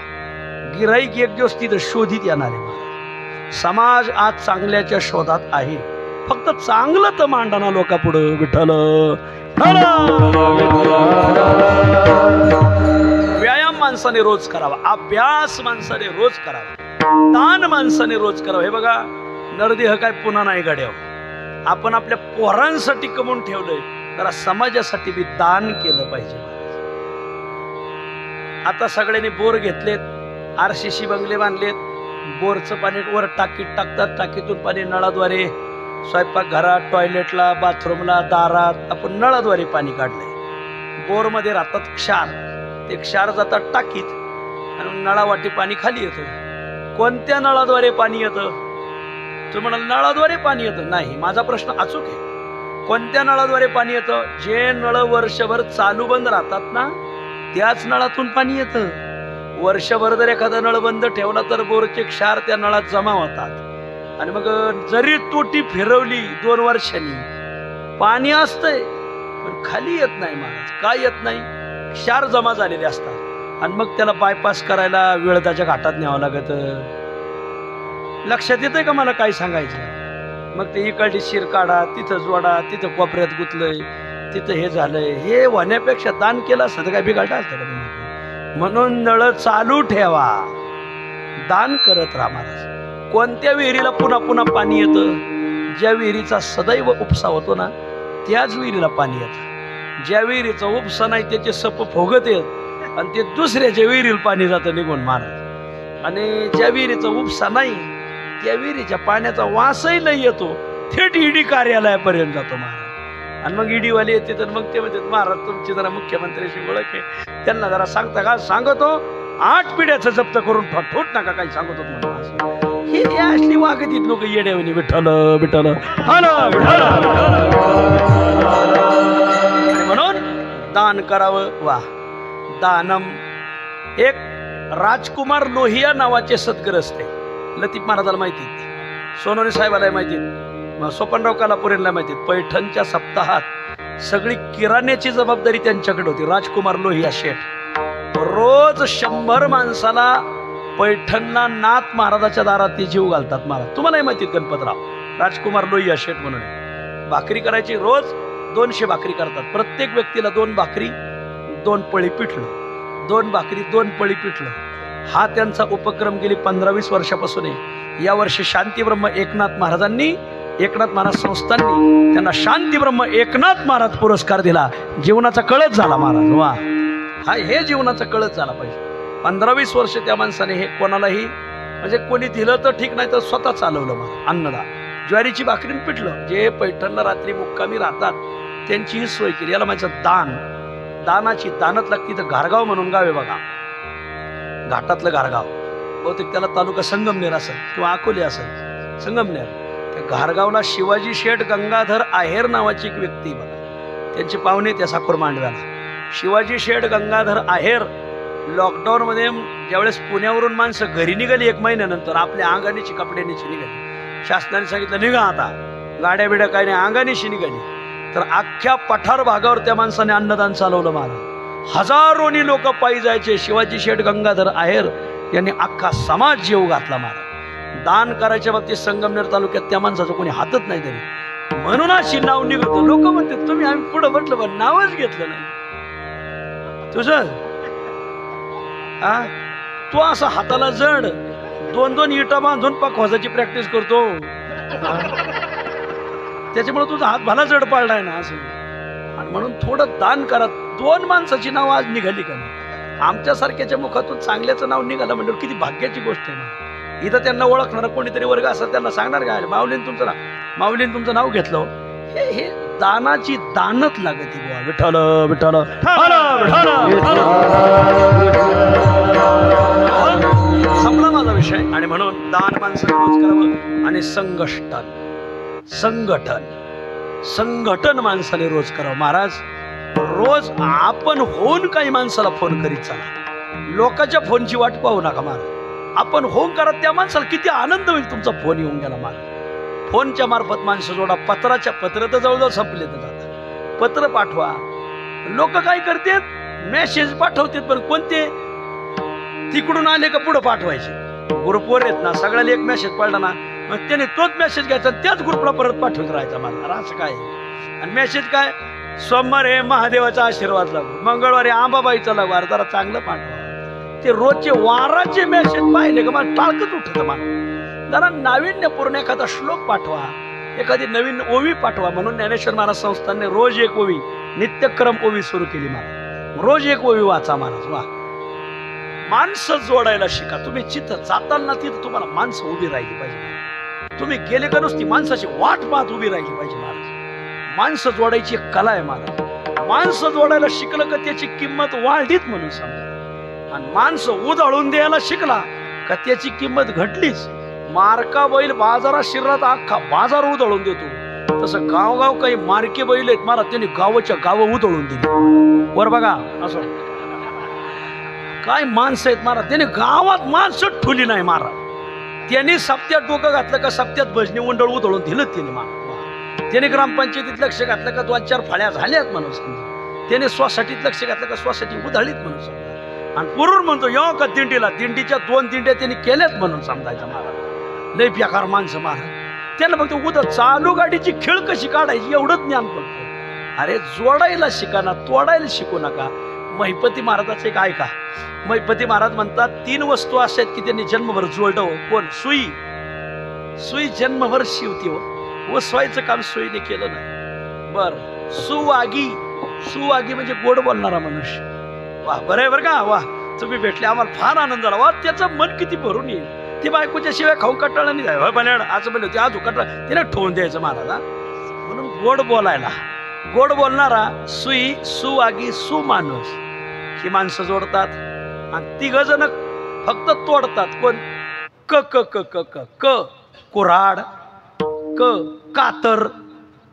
[SPEAKER 1] गिराईक एक दिवस तिथं शोधित येणार आहे महाराज. समाज आज चांगल्याच्या शोधात आहे, फक्त चांगलं तर मांडणं लोकांपुढं. विठ्ठल व्यायाम माणसाने रोज करावा, अभ्यास माणसाने रोज करावा, दान माणसाने रोज करावं. हे बघा, नरदेह काय पुन्हा नाही घड्याव. आपण आपल्या पोरांसाठी कमवून ठेवलंय, जरा समाजासाठी बी दान केलं पाहिजे. आता सगळ्यांनी बोर घेतलेत, RCC बंगले बांधलेत, बोरचं पाणी वर टाकीत टाकतात, टाकीतून पाणी नळाद्वारे स्वयंपाक घरात, टॉयलेटला, बाथरूमला, दारात आपण नळाद्वारे पाणी काढलंय. बोरमध्ये राहतात क्षार, ते क्षार जातात टाकीत आणि नळावाटी पाणी खाली येतं. कोणत्या नळाद्वारे पाणी येतं? तुम्ही म्हणाल नळाद्वारे पाणी येतं. नाही, माझा प्रश्न अचूक आहे. कोणत्या नळाद्वारे पाणी येतं? जे नळ वर्षभर चालू बंद राहतात ना, त्याच नळातून पाणी येतं. वर्षभर जर एखादा नळ बंद ठेवला तर बोरचे क्षार त्या नळात जमा होतात आणि मग जरी तोटी फिरवली 2 वर्षांनी पाणी असतंय पण खाली येत नाही महाराज. काय येत नाही? क्षार जमा झालेले असतात आणि मग त्याला बायपास करायला वेळदाच्या घाटात न्यावं लागत. लक्षात येतंय का मला काय सांगायचं? मग ते इकडची शिर काढा, तिथं जोडा, तिथं कोपऱ्यात गुतलंय, तिथं हे झालंय. हे होण्यापेक्षा दान केलं असतं तर काय बिघाडलं असतं का? म्हणून नळ चालू ठेवा, दान करत राहा महाराज. कोणत्या विहिरीला पुन्हा पुन्हा पाणी येतं? ज्या विहिरीचा सदैव उपसा होतो ना, त्याच विहिरीला पाणी येतं. ज्या विहिरीचा उपसा नाही त्याचे सप फोगत येत आणि ते दुसऱ्याच्या विहिरीला पाणी जातं निघून महाराज. आणि ज्या विहिरीचा उपसा नाही त्या विहिरीच्या पाण्याचा वासही नाही येतो, थेट ईडी कार्यालयापर्यंत जातो महाराज. आणि मग ईडीवाले येते तर मग ते म्हणतात, महाराज तुमची जरा मुख्यमंत्र्याशी ओळख आहे, त्यांना जरा सांगता का? सांगतो 8 पिढ्याचं जप्त करून ठोट नका काही सांगतो तुम्हाला. हे असली वागतीत लोक येड्यावनी. विठ्ठल विठ्ठल म्हणून दान करावं. वा दानम. एक राजकुमार लोहिया नावाचे सद्ग्रस्त आहे, लतीफ महाराजाला माहिती, सोनवणे साहेबाला माहिती, सोपनराव कालापुरेंना माहिती. पैठणच्या सप्ताहात सगळी किराण्याची जबाबदारी त्यांच्याकडे होती. राजकुमार लोहिया शेठ रोज 100 माणसाला पैठणला नाथ महाराजाच्या दारात ते जीव घालतात महाराज. तुम्हालाही माहितीत गणपतराव राजकुमार लोहिया शेठ म्हणून. भाकरी करायची, रोज 200 भाकरी करतात. प्रत्येक व्यक्तीला 2 भाकरी 2 पळी पिठलं, 2 भाकरी 2 पळी पिठलं. हा त्यांचा उपक्रम गेली 15-20 वर्षापासून आहे. यावर्षी शांतीब्रह्म एकनाथ महाराजांनी, एकनाथ महाराज संस्थांनी त्यांना शांतीब्रह्म एकनाथ महाराज पुरस्कार दिला. जीवनाचा कळस झाला महाराज. वा, हा हे जीवनाचा कळस झाला पाहिजे. 15-20 वर्ष त्या माणसाने हे कोणालाही, म्हणजे कोणी दिलं तर ठीक, नाही तर स्वतः चालवलं महाराज. अन्नदान, ज्वारीची भाकरीन पिठलं. जे पैठणला रात्री मुक्कामी राहतात त्यांची ही सोय केली. याला म्हणायचं दान. दानाची दानत लागती. तर घारगाव म्हणून गाव आहे बघा, घाटातलं घारगाव. बहुतेक त्याला तालुका संगमनेर असेल किंवा अकोले असेल, संगमनेर. त्या घारगावला शिवाजी शेठ गंगाधर आहेर नावाची एक व्यक्ती बघा, त्यांचे पाहुणे त्या साखर मांडव्याला. शिवाजी शेठ गंगाधर आहेर लॉकडाऊनमध्ये ज्यावेळेस पुण्यावरून माणसं घरी निघाली 1 महिन्यानंतर आपल्या अंगानीची कपड्यानीची निघाली, शासनाने सांगितलं निघा आता, गाड्या बिड्या काय नाही, अंगानीशी निघाली, तर अख्ख्या पठार भागावर त्या माणसाने अन्नदान चालवलं महाराज. हजारोनी लोक पायी जायचे. शिवाजी शेठ गंगाधर आहेर यांनी अख्खा समाज जीव घातला महाराज. दान करायच्या बाबतीत संगमनेर तालुक्यात त्या माणसाचं कोणी हातच नाही तरी, म्हणून अशी नाव निघत. लोक म्हणतात तुम्ही, आम्ही पुढं म्हटलं पण नावच घेतलं नाही तुझं. तू असं हाताला जड 2-2 इटा बांधून पकवासाची प्रॅक्टिस करतो, त्याच्यामुळे तुझा हात भला जड पाडलाय ना असं. आणि म्हणून थोडं दान करा. 2 माणसाची नाव आज निघाली का नाही, आमच्यासारख्याच्या मुखातून चांगल्याचं नाव निघालं म्हणजे किती भाग्याची गोष्ट आहे ना. इथं त्यांना ओळखणार कोणीतरी वर्ग असं त्यांना सांगणार काय, माऊलीन तुमचं नाव, माऊलीन तुमचं नाव घेतलं. हे दानाची दानत लागते बुवा. विठ्ठल विठ्ठल संपला माझा विषय. आणि म्हणून दान माणसाने रोज करावं. आणि संघटन माणसाने रोज करावं. महाराज रोज आपण होऊन काही माणसाला फोन करीत चला, लोकांच्या फोनची वाट पाहू नका महाराज. आपण होऊन करा, त्या माणसाला किती आनंद होईल तुमचा फोन येऊन गेला महाराज. फोनच्या मार्फत माणसं जोडा. पत्र तर जवळजवळ संपले तर जातात. पत्र पाठवा. लोक काय करतात, मेसेज पाठवतात, पण कोणते तिकडून आले का पुढे पाठवायचे. ग्रुपवर आहेत ना, सगळ्याला एक मेसेज पडला ना, मग त्याने तोच मेसेज घ्यायचा त्याच ग्रुपला परत पाठवत राहायचा मला. असं काय. आणि मेसेज काय, सोमवारी महादेवाचा आशीर्वाद लागू, मंगळवारी आंबाबाईचा लागू. अरे जरा चांगलं पाठवा. ते रोजचे वाराचे मेसेज पाहिले का मला टाळकच उठत. मला जरा नाविन्यपूर्ण एखादा श्लोक पाठवा, एखादी नवीन ओवी पाठवा. म्हणून ज्ञानेश्वर महाराज संस्थांनी रोज एक ओवी, नित्यक्रम ओवी सुरू केली. मला रोज एक ओवी वाचा महाराज. वा, माणसं जोडायला शिका. तुम्ही जिथं जाताल ना तिथं तुम्हाला माणसं उभी राहिली पाहिजे. तुम्ही गेले का नुसती माणसाची वाट पाहत उभी राहिली पाहिजे महाराज. माणसं जोडायची एक कला आहे महाराज. माणसं जोडायला शिकलं का त्याची किंमत वाढलीच म्हणून समजा. आणि माणसं उधळून द्यायला शिकला का त्याची किंमत घटलीच. मार्का बैल बाजारात शिरला तर अख्खा बाजार उधळून देतो. तसं गावगाव काही मार्के बैल आहेत महाराज, त्यांनी गावाच्या गावं उधळून दिली. वर बघा असं काय माणसं आहेत महाराज, त्याने गावात माणसं ठुली नाही महाराज. त्यांनी सप्त्यात डोकं घातलं का सप्त्यात भजनी मंडळ उधळून दिलं त्याने महाराज. त्याने ग्रामपंचायतीत लक्ष घातलं का 2-4 फाळ्या झाल्यात म्हणून समजा. त्याने सोसायटीत लक्ष घातलं का सोसायटी उधळीत म्हणून समजा. आणि पुरून म्हणतो यो का दिंडीला, दिंडीच्या 2 दिंड्या त्यांनी केल्यात म्हणून समजायचं महाराज. लय बेकार माणसं महाराज. त्यांना फक्त उद्या चालू गाडीची खेळ कशी काढायची एवढं ज्ञान पडतं. अरे जोडायला शिका ना, तोडायला शिकू नका. महिपती महाराजाचं एक ऐका. महिपती महाराज म्हणतात 3 वस्तू अशा आहेत की त्यांनी जन्मभर जोडलं. कोण? सुई जन्मभर शिवती हो, वसवायचं काम सुईने केलं नाही. बर, सुवागी म्हणजे गोड बोलणारा मनुष्य. वा, बरं आहे बरं का. वा, तुम्ही भेटले आम्हाला फार आनंद झाला. वा, त्याचं मन किती भरून येईल. ती बायकोच्या शिवाय खाऊन कटाळलं नाही जाय बल्याड असं म्हणलं होते. आज कटाळ तिला ठेवून द्यायचं महाराज. म्हणून गोड बोलायला, गोड बोलणारा सुवागी सुमाणूस ही माणसं जोडतात. आणि 3 जण फक्त तोडतात. कोण? क कुऱ्हाड, कातर,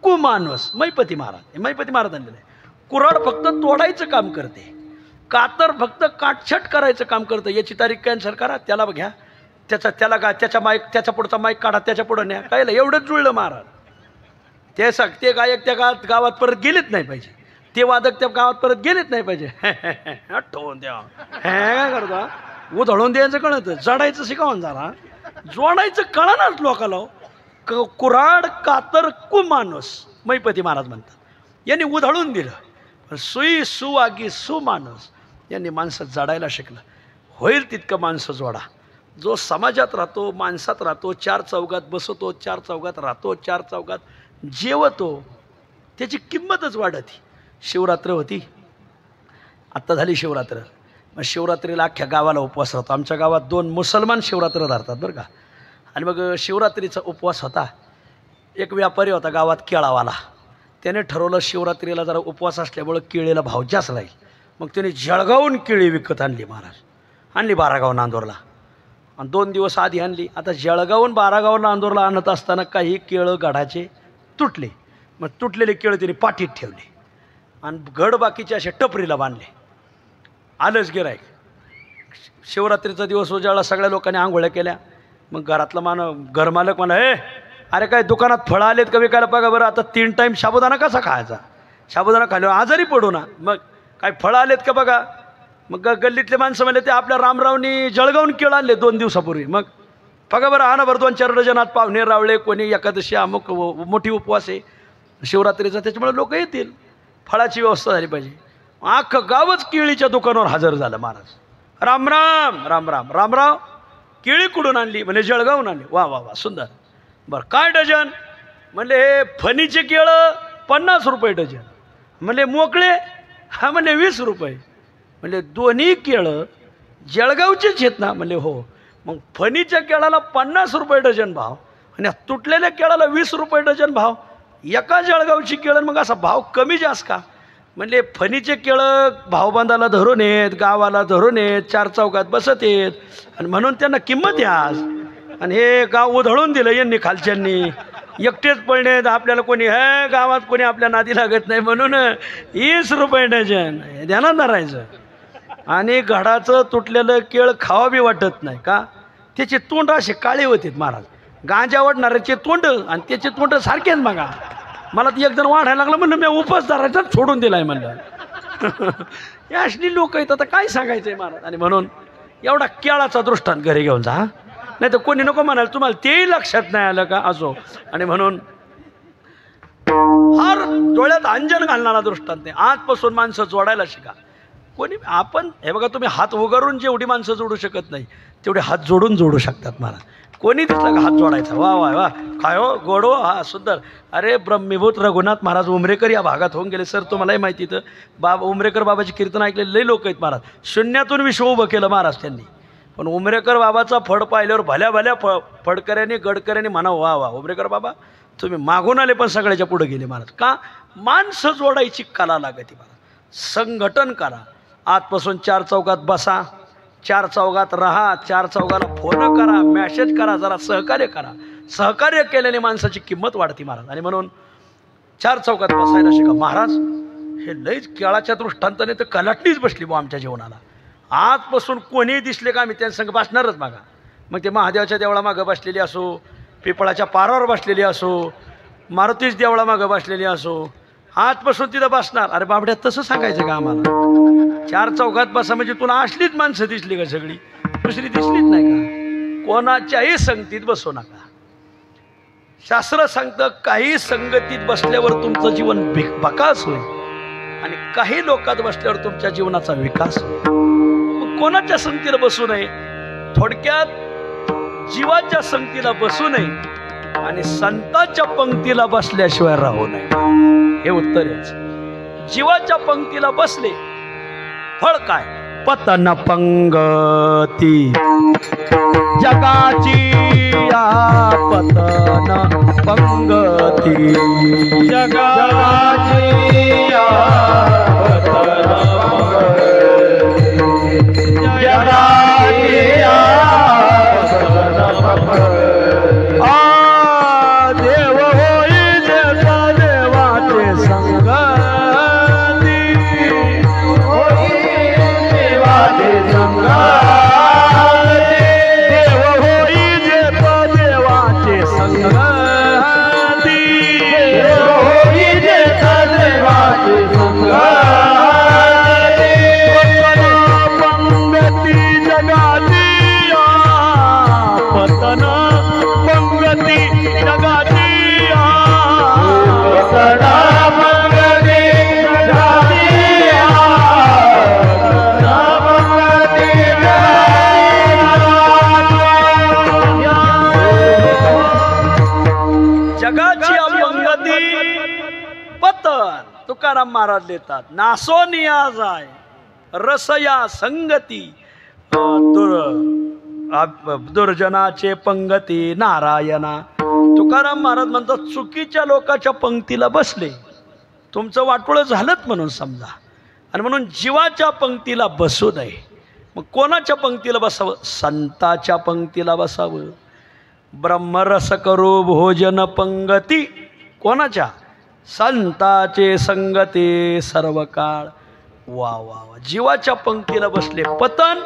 [SPEAKER 1] कुमाणूस. मैपती महाराज, मैपती महाराज आणलेलं आहे. कुऱ्हाड फक्त तोडायचं काम करते, कातर फक्त काटछट करायचं काम करतं. याची तारीख कॅन्सल करा, त्याला घ्या, त्याला काय, त्याच्या माईक, त्याच्या पुढचा माईक काढा, त्याच्या पुढं न्या. काय एवढंच जुळलं महाराज. ते गायक त्या गावात परत गेलेच नाही पाहिजे, ते वादक त्या गावात परत गेलेच नाही पाहिजे. ठेवून द्या काय करता, उधळून द्यायचं कळतं, जडायचं शिकावून झाला, जोडायचं कळणारच लोकाला. कुऱ्हाड, कातर, कुमाणूस मैपती महाराज म्हणतात. यांनी उधळून दिलं. सुवागी सुमाणूस यांनी माणसं जडायला शिकलं. होईल तितकं माणसं जोडा. जो समाजात राहतो, माणसात राहतो, 4 चौघात बसवतो, 4 चौघात राहतो, 4 चौघात जेवतो, त्याची किंमतच वाढती. शिवरात्र होती, आत्ता झाली शिवरात्र. मग शिवरात्रीला अख्ख्या गावाला उपवास राहतो. आमच्या गावात 2 मुसलमान शिवरात्र धरतात बरं का. आणि मग शिवरात्रीचा उपवास होता. एक व्यापारी होता गावात केळावाला. त्याने ठरवलं शिवरात्रीला जरा उपवास असल्यामुळं केळीला भाव जास्त राहील. मग त्याने जळगावून केळी विकत आणली महाराज. आणली 12 नांदूरला. आणि 2 दिवस आधी आणली. आता जळगावून 12 नांदूरला आणत असताना काही केळं गडाचे तुटले. मग तुटलेले केळं त्याने पाठीत ठेवले आणि घड बाकीचे असे टपरीला बांधले. आलंच गिरायक. शिवरात्रीचा दिवस उजाळला, सगळ्या लोकांनी आंघोळ्या केल्या. मग घरातला घरमालक म्हणा, अरे काय दुकानात फळं आलेत का विकायला बघा बरं. आता 3 टाईम साबुदाणा कसा खायचा, साबुदाणा खाल्यावर आजारी पडू ना. मग काय फळं आलेत का बघा. मग गल्लीतले माणसं म्हणले ते आपल्या रामरावनी जळगावून केळं आणले 2 दिवसापूर्वी. मग बघा बरं, आणा बरं 2-4 डझनात पाहुणे रावळे, कोणी एकादशी अमुक मोठी उपवास आहे शिवरात्रीचा, त्याच्यामुळे लोक येतील. फळाची व्यवस्था झाली पाहिजे. अख्खं गावच केळीच्या दुकानावर हजर झालं. महाराज राम राम राम राम. रामराव केळी कुठून आणली, म्हणजे जळगावून आणली. वा वा वा, सुंदर. बरं काय डझन, म्हणले हे फणीचे केळं 50 रुपये डझन. म्हणले मोकळे, हा म्हणले 20 रुपये. म्हणले दोन्ही केळं जळगावचेच आहेत ना. म्हणले हो. मग फणीच्या केळाला 50 रुपये डझन भाव आणि तुटलेल्या केळाला 20 रुपये डझन भाव. एका जळगावची केळं, मग असा भाव कमी जास्त का. म्हणले फणीचे केळं भावबांधाला धरून येत, गावाला धरून येत, 4 चौकात बसत येत आणि म्हणून त्यांना किंमत आहे आज. आणि हे गाव उधळून दिलं यांनी खालच्यांनी. एकटेच पडणे, आपल्याला कोणी हे गावात कोणी आपल्या नादी लागत नाही म्हणून 20 रुपये डझन ध्यानात धरायचं. आणि घडाचं तुटलेलं केळ खावा बी वाटत नाही का. त्याचे तोंड असे काळे होते महाराज. गांजा वाढणाऱ्याचे तोंड आणि त्याचे तोंड सारखेच. बघा मला ती एक जण वाढायला लागलं, म्हणलं मी उपास धरायचाच सोडून दिलाय म्हणलं. हे असली लोक आहेत, आता काय सांगायचंय महाराज. आणि म्हणून एवढा केळाचा दृष्टांत घरी घेऊन जा, नाही तर कोणी नको म्हणाल तुम्हाला तेही लक्षात नाही आलं का. असो. आणि म्हणून फार डोळ्यात अंजन घालणारा दृष्टांत नाही. आजपासून माणसं जोडायला शिका. कोणी आपण हे बघा, तुम्ही हात उगारून जेवढी माणसं जोडू शकत नाही तेवढे हात जोडून जोडू शकतात महाराज. कोणी दिसलं का हात जोडायचा. वा वा वा, काय हो गोडो, हा सुंदर. अरे ब्रह्मीभूत रघुनाथ महाराज उमरेकर या भागात होऊन गेले. सर तुम्हालाही माहिती तर बाबा उमरेकर बाबाची कीर्तन ऐकलेले लई लोक आहेत महाराज. शून्यातून विश्व उभं केलं महाराज त्यांनी. पण उमरेकर बाबाचा फड पाहिल्यावर भल्या भल्या फडकऱ्यांनी गडकऱ्यांनी म्हणावं वा वा उमरेकर बाबा तुम्ही मागून आले पण सगळ्याच्या पुढे गेले महाराज. का माणसं जोडायची कला लागते महाराज. संघटन करा. आजपासून 4 चौकात बसा, 4 चौकात राहा, 4 चौकाला फोन करा, मॅसेज करा, जरा सहकार्य करा. सहकार्य केल्याने माणसाची किंमत वाढते महाराज. आणि म्हणून 4 चौकात बसायला शिका. महाराज हे लईच केळाच्या दृष्टांताने तर कलाटणीच बसली बा आमच्या जीवनाला. आजपासून कोणीही दिसले का आम्ही त्यांच्या संग बसणारच. बघा मग ते महादेवाच्या देवळामागं बसलेली असो, पिपळाच्या पारावर बसलेली असो, मारुतीच देवळामागं बसलेली असो, आजपासून तिथं बसणार. अरे बाबड्या तसं सांगायचं का आम्हाला. 4 चौकात बसा म्हणजे तुला असलीच माणसं दिसली का सगळी, दुसरी दिसलीच नाही का. कोणाच्याही संगतीत बसू नका. शास्त्र सांगतं काही संगतीत बसल्यावर तुमचं जीवन बकास होईल आणि काही लोकात बसल्यावर तुमच्या जीवनाचा विकास होईल. मग कोणाच्या संगतीला बसू नये. थोडक्यात जीवाच्या संगतीला बसू नये आणि संतांच्या पंक्तीला बसल्याशिवाय राहू नये. हे उत्तर आहे. जीवाच्या पंक्तीला बसले फळ काय. पतन पंगती जगाची या पतन पंगती जगाची या पतन पंगती जगाची या पतन पंगती. आ देव होई देता देवाचे संगती होई देवाचे संगती देव होई देता देवाचे संगती देव होई देता देवाचे संगती. पंगती जगाची पतन पंगती जगाची पतन पंगती जगाची जगाची अपंगती पतन. तुकाराम महाराज देतात नासोनिया जाय रसया संगती दुर्जनाचे पंगती नारायणा. तुकाराम महाराज म्हणतात चुकीच्या लोकांच्या पंक्तीला बसले तुमचं वाटोळं झालंच म्हणून समजा. आणि म्हणून जीवाच्या पंक्तीला बसू नये. मग कोणाच्या पंक्तीला बसावं. संताच्या पंक्तीला बसावं. ब्रह्मरस करू भोजन पंगती कोणाच्या. संताचे संगती सर्व काळ. वा वा वा. जीवाच्या पंक्तीला बसले पतन,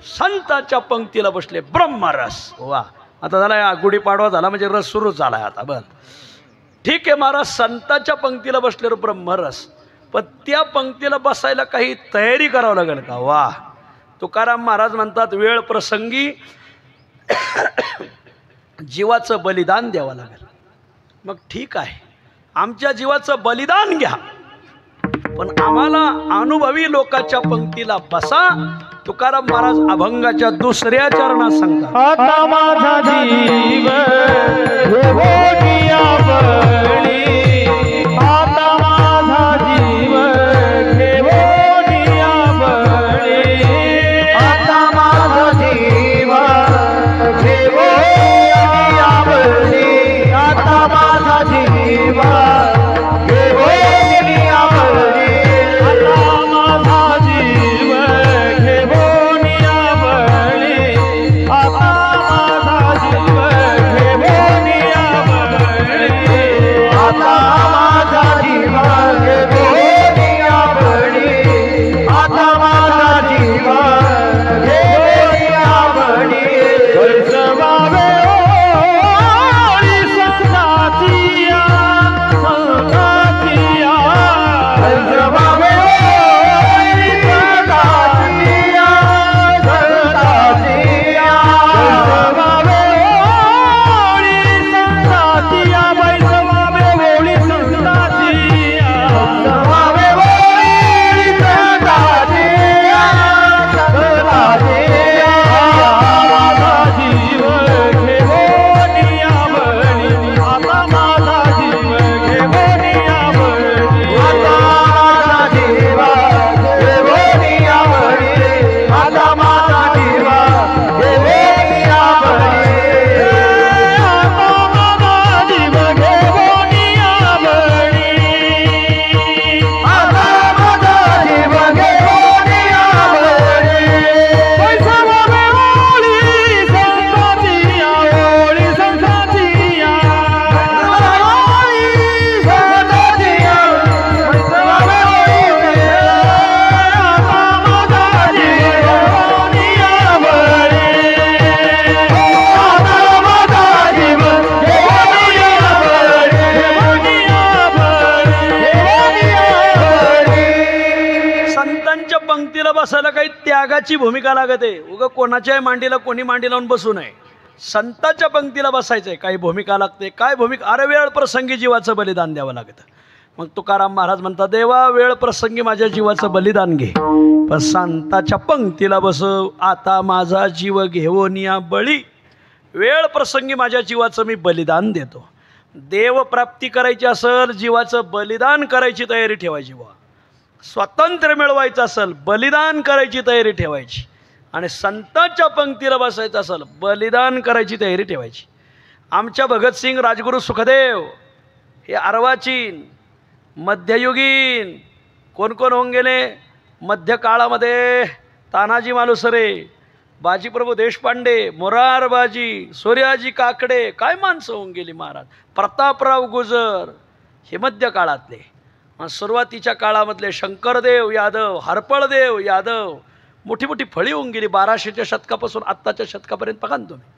[SPEAKER 1] संतांच्या पंक्तीला बसले ब्रह्मरस. वा, आता झाला गुढीपाडवा झाला म्हणजे रस सुरू झालाय आता. बर ठीक आहे महाराज, संतांच्या पंक्तीला बसले ब्रह्मरस, पण त्या पंक्तीला बसायला काही तयारी करावं लागेल का? वा, तुकाराम महाराज म्हणतात वेळ प्रसंगी जीवाचं बलिदान द्यावं लागेल. मग ठीक आहे, आमच्या जीवाचं बलिदान घ्या, पण आम्हाला अनुभवी लोकांच्या पंक्तीला बसा. तुकाराम महाराज अभंगाच्या दुसऱ्या चरणात सांगतात,
[SPEAKER 2] आता माझा जीव घेवोनिया बळी, आता माझा जीव घेवोनिया बळी, आता माझा जीव घेवोनिया बळी, आता माझा जीव घेवोनिया बळी, आता माझा जीव घेवोनिया बळी, आता माझा जीव घेवोनिया बळी, आता माझा जीव घेवोनिया बळी, आता माझा जीव घेवोनिया बळी. वैष्णवावे ओळी संतांचिया, संतांचिया, वैष्णवावे ओळी संतांचिया, संतांचिया, वैष्णवावे ओळी संतांचिया, वैष्णवावे ओळी संतांचिया, वैष्णवावे ओळी संतांचिया, संतांचिया. माझा जीव घेवोनिया बळी, आता माझा जीव घेवोनिया बळी, आता माझा जीव घेवोनिया बळी, आता माझा जीव घेवोनिया बळी, आता माझा जीव घेवोनिया बळी, आता माझा जीव घेवोनिया बळी. वैष्णवावे ओळी संतांचिया, ओळी संतांचिया, ओळी संतांचिया, वैष्णवावे ओळी, आता माझा जीव घेवोनिया बळी, आता माझा जीव घेवोनिया बळी, घेवोनिया बळी, घेवोनिया बळी.
[SPEAKER 1] संतांच्या पंक्तीला बसायला काही त्यागाची भूमिका लागत आहे. उगा कोणाच्याही मांडीला कोणी मांडी लावून बसू नये. संतांच्या पंक्तीला बसायचंय, काही भूमिका लागते. काय भूमिका? अरे वेळ प्रसंगी जीवाचं बलिदान द्यावं लागतं. मग तुकाराम महाराज म्हणतात, देवा वेळ प्रसंगी माझ्या जीवाचं बलिदान घे, पण संतांच्या पंक्तीला बसव, आता माझा जीव घेवोनिया बळी. वेळ प्रसंगी माझ्या जीवाचं मी बलिदान देतो. देव प्राप्ती करायची असेल, जीवाचं बलिदान करायची तयारी ठेवायची. वा, स्वातंत्र्य मिळवायचं असेल, बलिदान करायची तयारी ठेवायची. आणि संतांच्या पंक्तीला बसायचं असेल, बलिदान करायची तयारी ठेवायची. आमच्या भगतसिंग, राजगुरू सुखदेव हे अर्वाचीन मध्ययुगीन कोण कोण होऊन गेले. मध्य काळामध्ये तानाजी मालुसरे, बाजीप्रभू देशपांडे, मोरारबाजी, सूर्याजी काकडे, काय माणसं होऊन गेली महाराज. प्रतापराव गुजर हे मध्य काळातले. सुरुवातीच्या काळामधले शंकरदेव यादव, हरपळदेव यादव, मोठी मोठी फळी होऊन गेली. 1200च्या शतकापासून आत्ताच्या शतकापर्यंत बघा ना तुम्ही.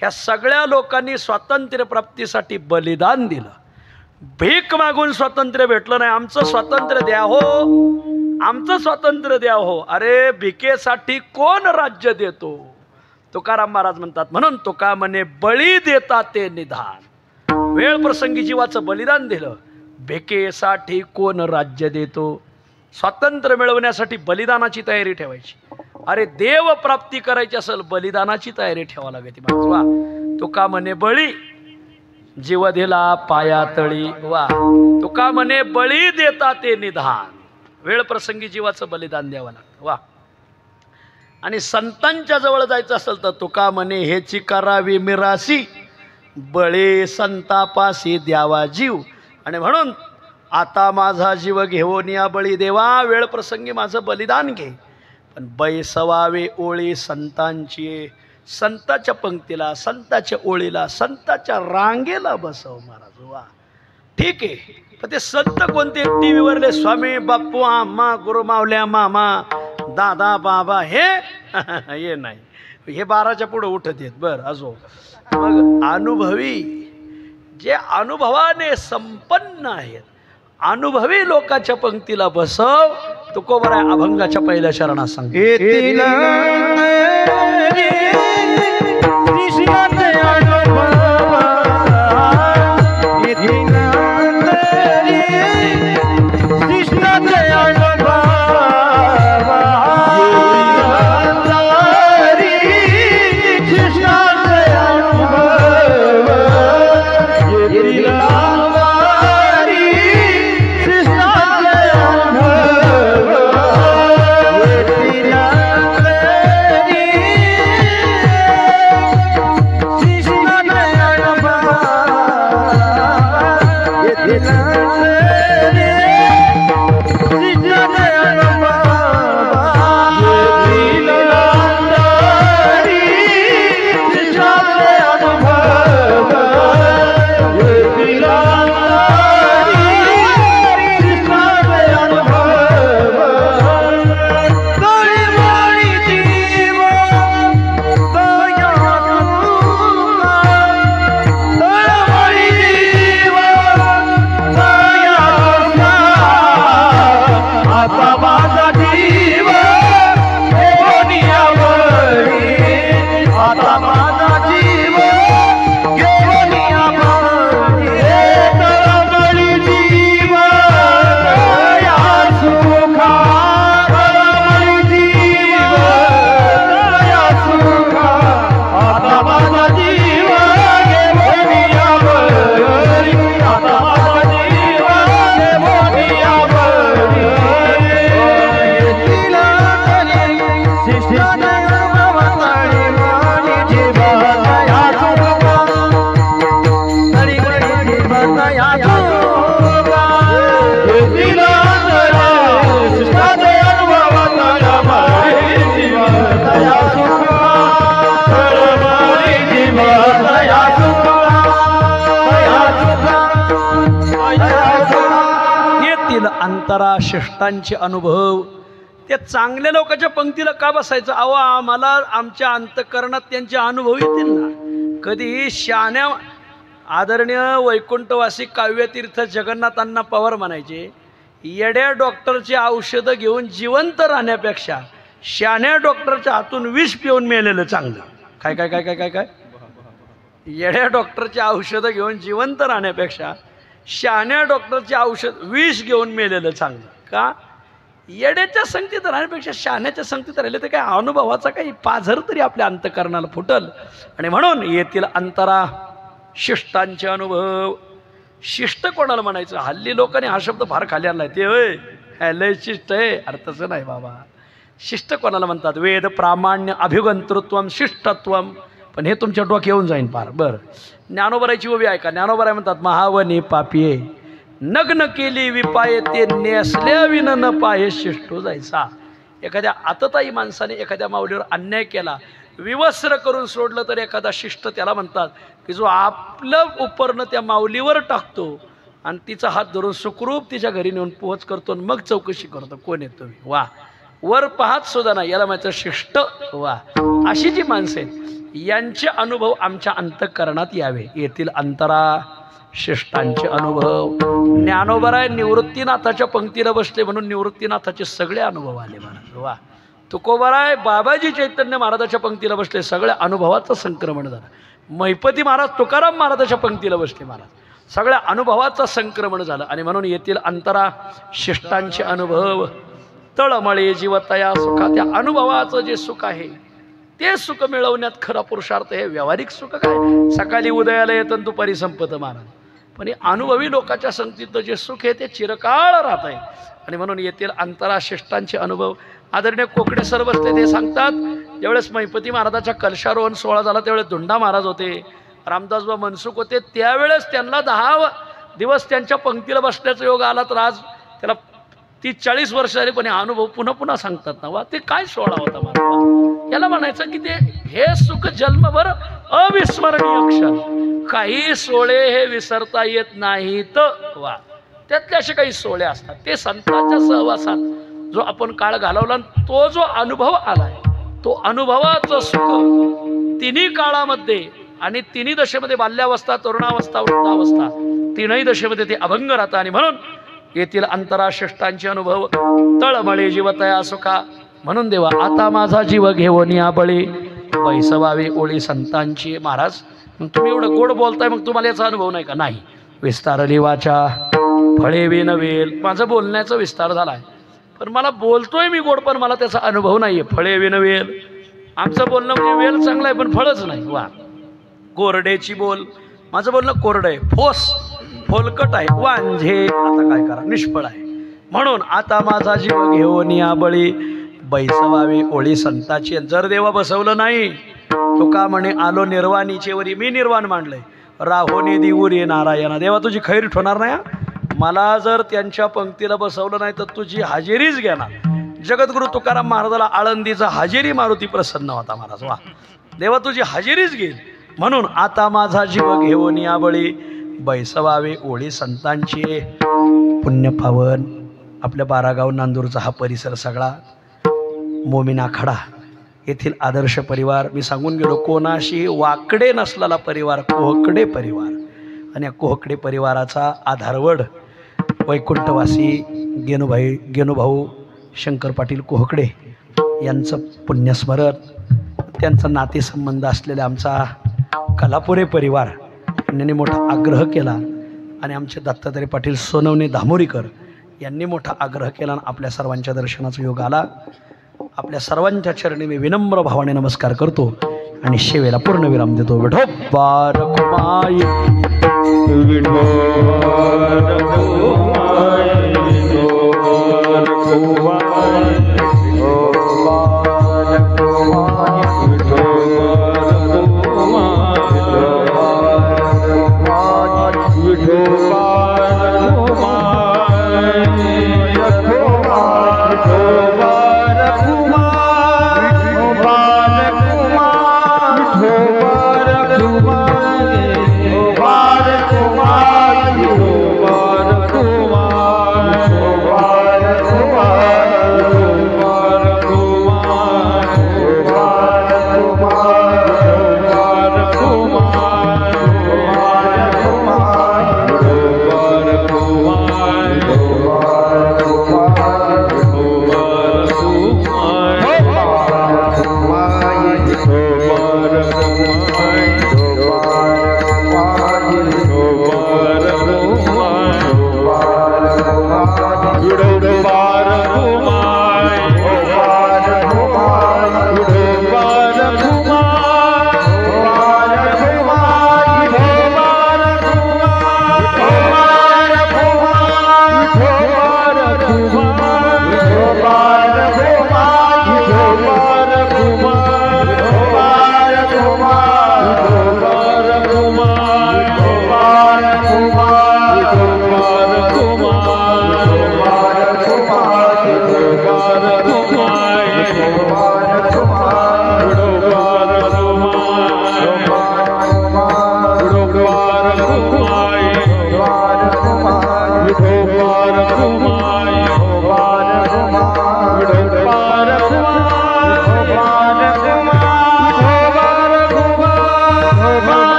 [SPEAKER 1] ह्या सगळ्या लोकांनी स्वातंत्र्य प्राप्तीसाठी बलिदान दिलं. भीक मागून स्वातंत्र्य भेटलं नाही. आमचं स्वातंत्र्य द्या हो, आमचं स्वातंत्र्य द्या हो. अरे भिकेसाठी कोण राज्य देतो? तुकाराम महाराज म्हणतात, म्हणून तुका म्हणे बळी देता ते निधान. वेळ प्रसंगी जीवाचं बलिदान दिलं. भिकेसाठी कोण राज्य देतो? स्वातंत्र्य मिळवण्यासाठी बलिदानाची तयारी ठेवायची. अरे देव प्राप्ती करायची असेल, बलिदानाची तयारी ठेवा लागते. वा, तुका म्हणे बळी जीव दिला पायातळी. वा, तुका म्हणे बळी देता ते निधान. वेळ प्रसंगी जीवाचं बलिदान द्यावं लागतं. वा, आणि संतांच्या जवळ जायचं असेल तर तुका म्हणे हेची करावी मिरासी, बळे संतापासी द्यावा जीव. आणि म्हणून आता माझा जीव घेऊन या बळी देवा, वेळ प्रसंगी माझं बलिदान घे, पण बैसवावे ओळी संतांची. संताच्या पंक्तीला, संताच्या ओळीला, संताच्या रांगेला बसव महाराज. वा, ठीक आहे, पण ते संत कोणते? टी व्हीवरले स्वामी, बाप्पू, आम्हा, गुरु, मावल्या, मामा, दादा, बाबा, हे हे नाही, हे 12च्या पुढे उठत येत. बरं असो. मग अनुभवी, जे अनुभवाने संपन्न आहेत, अनुभवी लोकांच्या पंक्तीला बसव. तुकोबर आहे अभंगाच्या पहिल्या शरणात सांग. अंतरा शिष्टांचे अनुभव. त्या चांगल्या लोकांच्या पंक्तीला का बसायचं? अहो आम्हाला आमच्या अंतःकरणात त्यांचे अनुभव येतील ना. कधी शहाण्या आदरणीय वैकुंठवासी काव्यतीर्थ जगन्नाथांना पवार म्हणायचे, येड्या डॉक्टरचे औषधं घेऊन जिवंत राहण्यापेक्षा शहाण्या डॉक्टरच्या हातून विष पिऊन मेलेलं चांगलं. काय काय काय काय काय काय येड्या डॉक्टरचे औषधं घेऊन जिवंत राहण्यापेक्षा शहाण्या डॉक्टरचे औषध विष घेऊन मेलेलं चांगलं. का? येड्याच्या संगतीत राहण्यापेक्षा शहाण्याच्या संगतीत राहिले तर काय अनुभवाचा काही पाझर तरी आपल्या अंतःकरणाला फुटल. आणि म्हणून येथील अंतरा शिष्टांचे अनुभव. शिष्ट कोणाला म्हणायचं? हल्ली लोकांनी हा शब्द फार खाली आणलाय. ते होय लय शिष्ट आहे, अर्थच नाही बाबा. शिष्ट कोणाला म्हणतात? वेद प्रामाण्य अभिगंतृत्वम शिष्टत्वम. पण हे तुमच्या डोक्यात येऊन जाईन फार. बरं, ज्ञानोबराची उभी आहे का? ज्ञानोबराय म्हणतात, महावनी पापिये नग्न केली विपाये ते नेसल्या विन न पाये शिष्टो जायचा. एखाद्या आतताई माणसाने एखाद्या माऊलीवर अन्याय केला, विवस्त्र करून सोडलं तर एखादा शिष्ट त्याला म्हणतात की जो आपलं उपरणं त्या माऊलीवर टाकतो आणि तिचा हात धरून सुखरूप तिच्या घरी नेऊन पोहोच करतो, मग चौकशी करतो कोण आहे तुम्ही. वा, वर पाहत सुद्धा नाही, याला म्हणायचं शिष्ट. वा, अशी जी माणसं आहेत यांचे अनुभव आमच्या अंतःकरणात यावे. येथील अंतरा शिष्टांचे अनुभव. ज्ञानोबराय निवृत्तीनाथाच्या पंक्तीला बसले म्हणून निवृत्तीनाथाचे सगळे अनुभव आले महाराज. वा, तुकोबराय बाबाजी चैतन्य महाराजाच्या पंक्तीला बसले, सगळ्या अनुभवाचं संक्रमण झालं. महिपती महाराज तुकाराम महाराजाच्या पंक्तीला बसले महाराज, सगळ्या अनुभवाचं संक्रमण झालं. आणि म्हणून येथील अंतरा शिष्टांचे अनुभव. तळमळे जीवतया सुखा. त्या अनुभवाचं जे सुख आहे ते सुख मिळवण्यात खरा पुरुषार्थ. हे व्यावहारिक सुख काय? सकाळी उदयाला येतं दुपारी संपत महाराज. पण हे अनुभवी लोकांच्या संगतीतलं जे सुख आहे ते चिरकाळ राहत आहे. आणि म्हणून येथील अंतरा शिष्टांचे अनुभव. आदरणीय कोकडे सर बसले, ते सांगतात ज्यावेळेस महिपती महाराजाच्या कलशारोहण सोहळा झाला त्यावेळेस धुंडा महाराज होते, रामदासबा मनसुख होते. त्यावेळेस त्यांना 10 दिवस त्यांच्या पंक्तीला बसण्याचा योग आला. तर आज त्याला 30-40 वर्ष झाली, पण हे अनुभव पुन्हा पुन्हा सांगतात ना. वा, ते काय सोहळा होता महाराज. याला म्हणायचं की ते हे सुख जन्मभर अविस्मरणीय क्षण. काही सोहळे हे विसरता येत नाहीत. वा, त्यातले असे काही सोहळे असतात ते संतांच्या सहवासात जो आपण काळ घालवला, तो जो अनुभव आलाय तो अनुभवाचं सुख तिन्ही काळामध्ये आणि तिन्ही दशेमध्ये, बाल्यावस्था, तरुणावस्था, वृद्धावस्था, तीनही दशेमध्ये ते अभंग राहतं. आणि म्हणून येथील अंतराशिष्टांचे अनुभव तळमळे जीवतया सुखा. म्हणून देवा आता माझा जीव घेऊन या बळी, बैसवावे ओळी संतांची. महाराज मग तुम्ही एवढं गोड बोलताय, मग तुम्हाला याचा अनुभव नाही का? नाही. विस्तारली वाचा फळे विनवेल. माझं बोलण्याचा विस्तार झालाय, पण मला बोलतोय मी गोड, पण मला त्याचा अनुभव नाहीये. फळे विनवेल, आमचं बोलणं म्हणजे वेल चांगला आहे पण फळच नाही. वा, कोरडेची बोल, माझं बोलणं कोरडं आहे, फोस फोलकट आहे, वांझे. आता काय करा, निष्फळ आहे. म्हणून आता माझा जीव घेऊन या बळी, बैसवावे ओळी संताची. जर देवा बसवलं नाही, तो का म्हणे आलो निर्वाणीचे वरी, मी निर्वाण मांडलंय. राहोनी दिवुरी नारायणा. देवा तुझी खैर ठेवणार नाही. मला जर त्यांच्या पंक्तीला बसवलं नाही तर तुझी हजेरीच घेणार. जगद्गुरु तुकाराम महाराजाला आळंदीचा हजेरी मारुती प्रसन्न होता महाराज. वा, देवा तुझी हजेरीच घेईल. म्हणून आता माझा जीव घेऊन या बळी, बैसवावे ओळी संतांची. पुण्य पावन आपल्या बारागाव नांदूरचा हा परिसर सगळा, मोमीन आखाडा येथील आदर्श परिवार. मी सांगून गेलो, कोणाशी वाकडे नसलेला परिवार, कोहकडे परिवार. आणि या कोहकडे परिवाराचा आधारवड वैकुंठवासी गेनुभाऊ शंकर पाटील कोहकडे यांचं पुण्यस्मरण, त्यांचा नातेसंबंध असलेला आमचा कलापुरे परिवार यांनी मोठा आग्रह केला. आणि आमचे दत्तात्रय पाटील सोनवणे धामोरीकर यांनी मोठा आग्रह केला. आपल्या सर्वांच्या दर्शनाचा योग आला. आपल्या सर्वांच्या चरणी मी विनम्र भावाने नमस्कार करतो आणि शेवेला पूर्ण विराम देतो. विठोबा रखुमाई,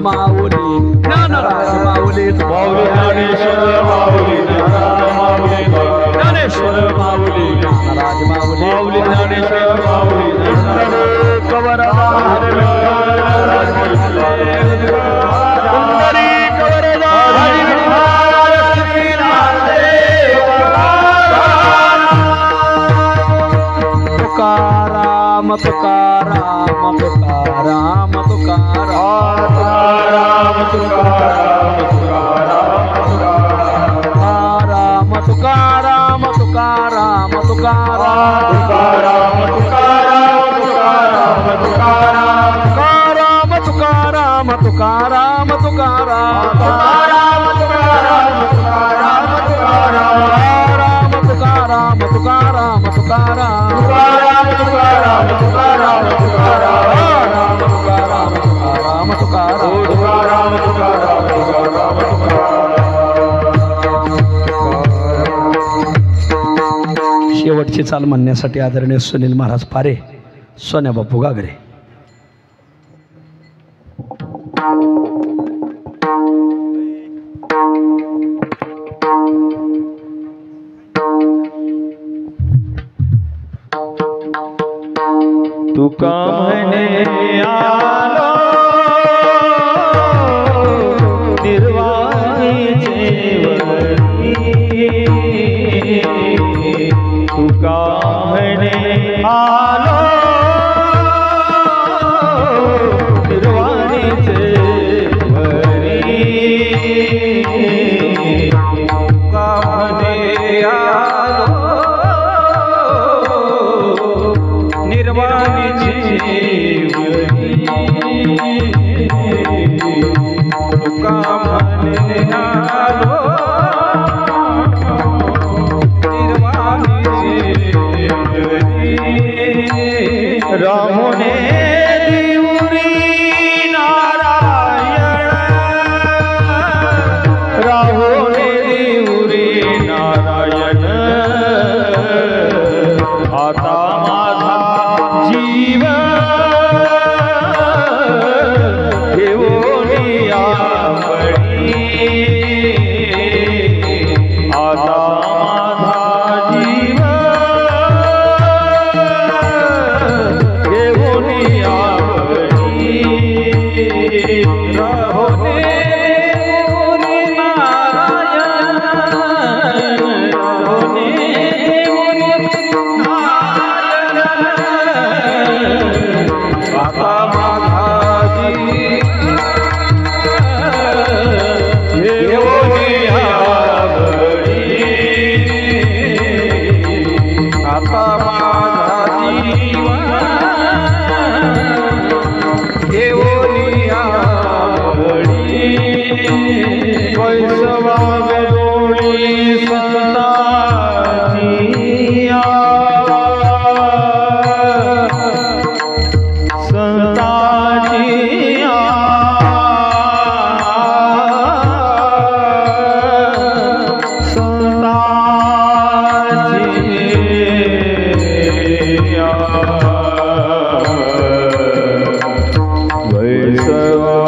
[SPEAKER 1] माऊली ज्ञानराज माऊली
[SPEAKER 2] माऊली ज्ञानेश्वर माऊली ज्ञानेश्वर माऊली
[SPEAKER 1] ज्ञानराज माऊली
[SPEAKER 2] माऊली ज्ञानेश्वर माऊली कवर
[SPEAKER 1] तुकाराम तुकाराम तुकाराम तुकाराम
[SPEAKER 2] तुकाराम तुकाराम
[SPEAKER 1] तुकाराम तुकाराम तुकाराम तुकाराम तुकाराम तुकाराम तुकाराम तुकाराम शेवटची चाल म्हणण्यासाठी आदरणीय सुनील महाराज पारे, सोन्या बापू गागरे.
[SPEAKER 2] तुका म्हणे आलो निर्वाणीचे वरी, तुका म्हणे आलो निर्वाणीचे वरी, तुका म्हणे आलो निर्वाणीचे वरी, तुका म्हणे आलो रामुने दिवरी नारायण, राहुने दिवरी नारायण, आता माझा जीव घेऊन यावळी, आता माझा जीव घेऊन यावळी, राहुने दिवरी नारायण, राहुने दिवरी नारायण, आता माझा जीव घेऊन यावळी, आता माझा जीव घेऊन यावळी, वैष्णवा गरुडी संताची वैष्णवा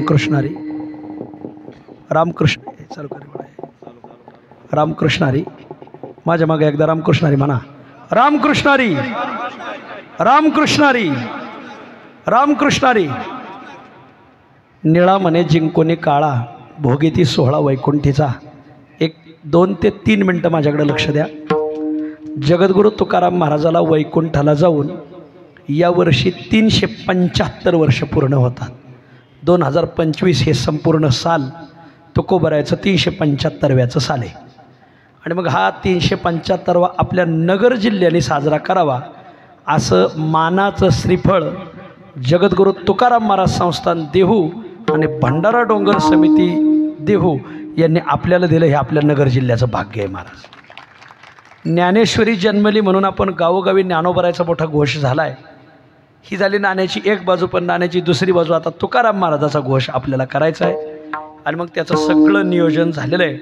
[SPEAKER 1] रामकृष्णारी रामकृष्ण चालू कर रामकृष्णारी माझ्या मागे एकदा रामकृष्णारी म्हणा रामकृष्णारी रामकृष्णारी रामकृष्णारी निळा म्हणे जिंकोनी काळा भोगीती सोहळा वैकुंठीचा 1-2 ते 3 मिनटं माझ्याकडे लक्ष द्या. जगद्गुरू तुकाराम महाराजाला वैकुंठाला जाऊन यावर्षी 375 वर्ष पूर्ण होतात. 2025 हे संपूर्ण साल तुकोबरायचं 375व्याचं साल आहे. आणि मग हा 375वा आपल्या नगर जिल्ह्याने साजरा करावा असं मानाचं श्रीफळ जगद्गुरू तुकाराम महाराज संस्थान देहू आणि भंडारा डोंगर समिती देहू यांनी आपल्याला दिलं. हे आपल्या नगर जिल्ह्याचं भाग्य आहे. महाराज ज्ञानेश्वरी जन्मली म्हणून आपण गावोगावी ज्ञानोबरायचा मोठा घोष झाला आहे. ही झाली नाण्याची एक बाजू. पण नाण्याची दुसरी बाजू आता तुकाराम महाराजाचा घोष आपल्याला करायचा आहे. आणि मग त्याचं सगळं नियोजन झालेलं आहे.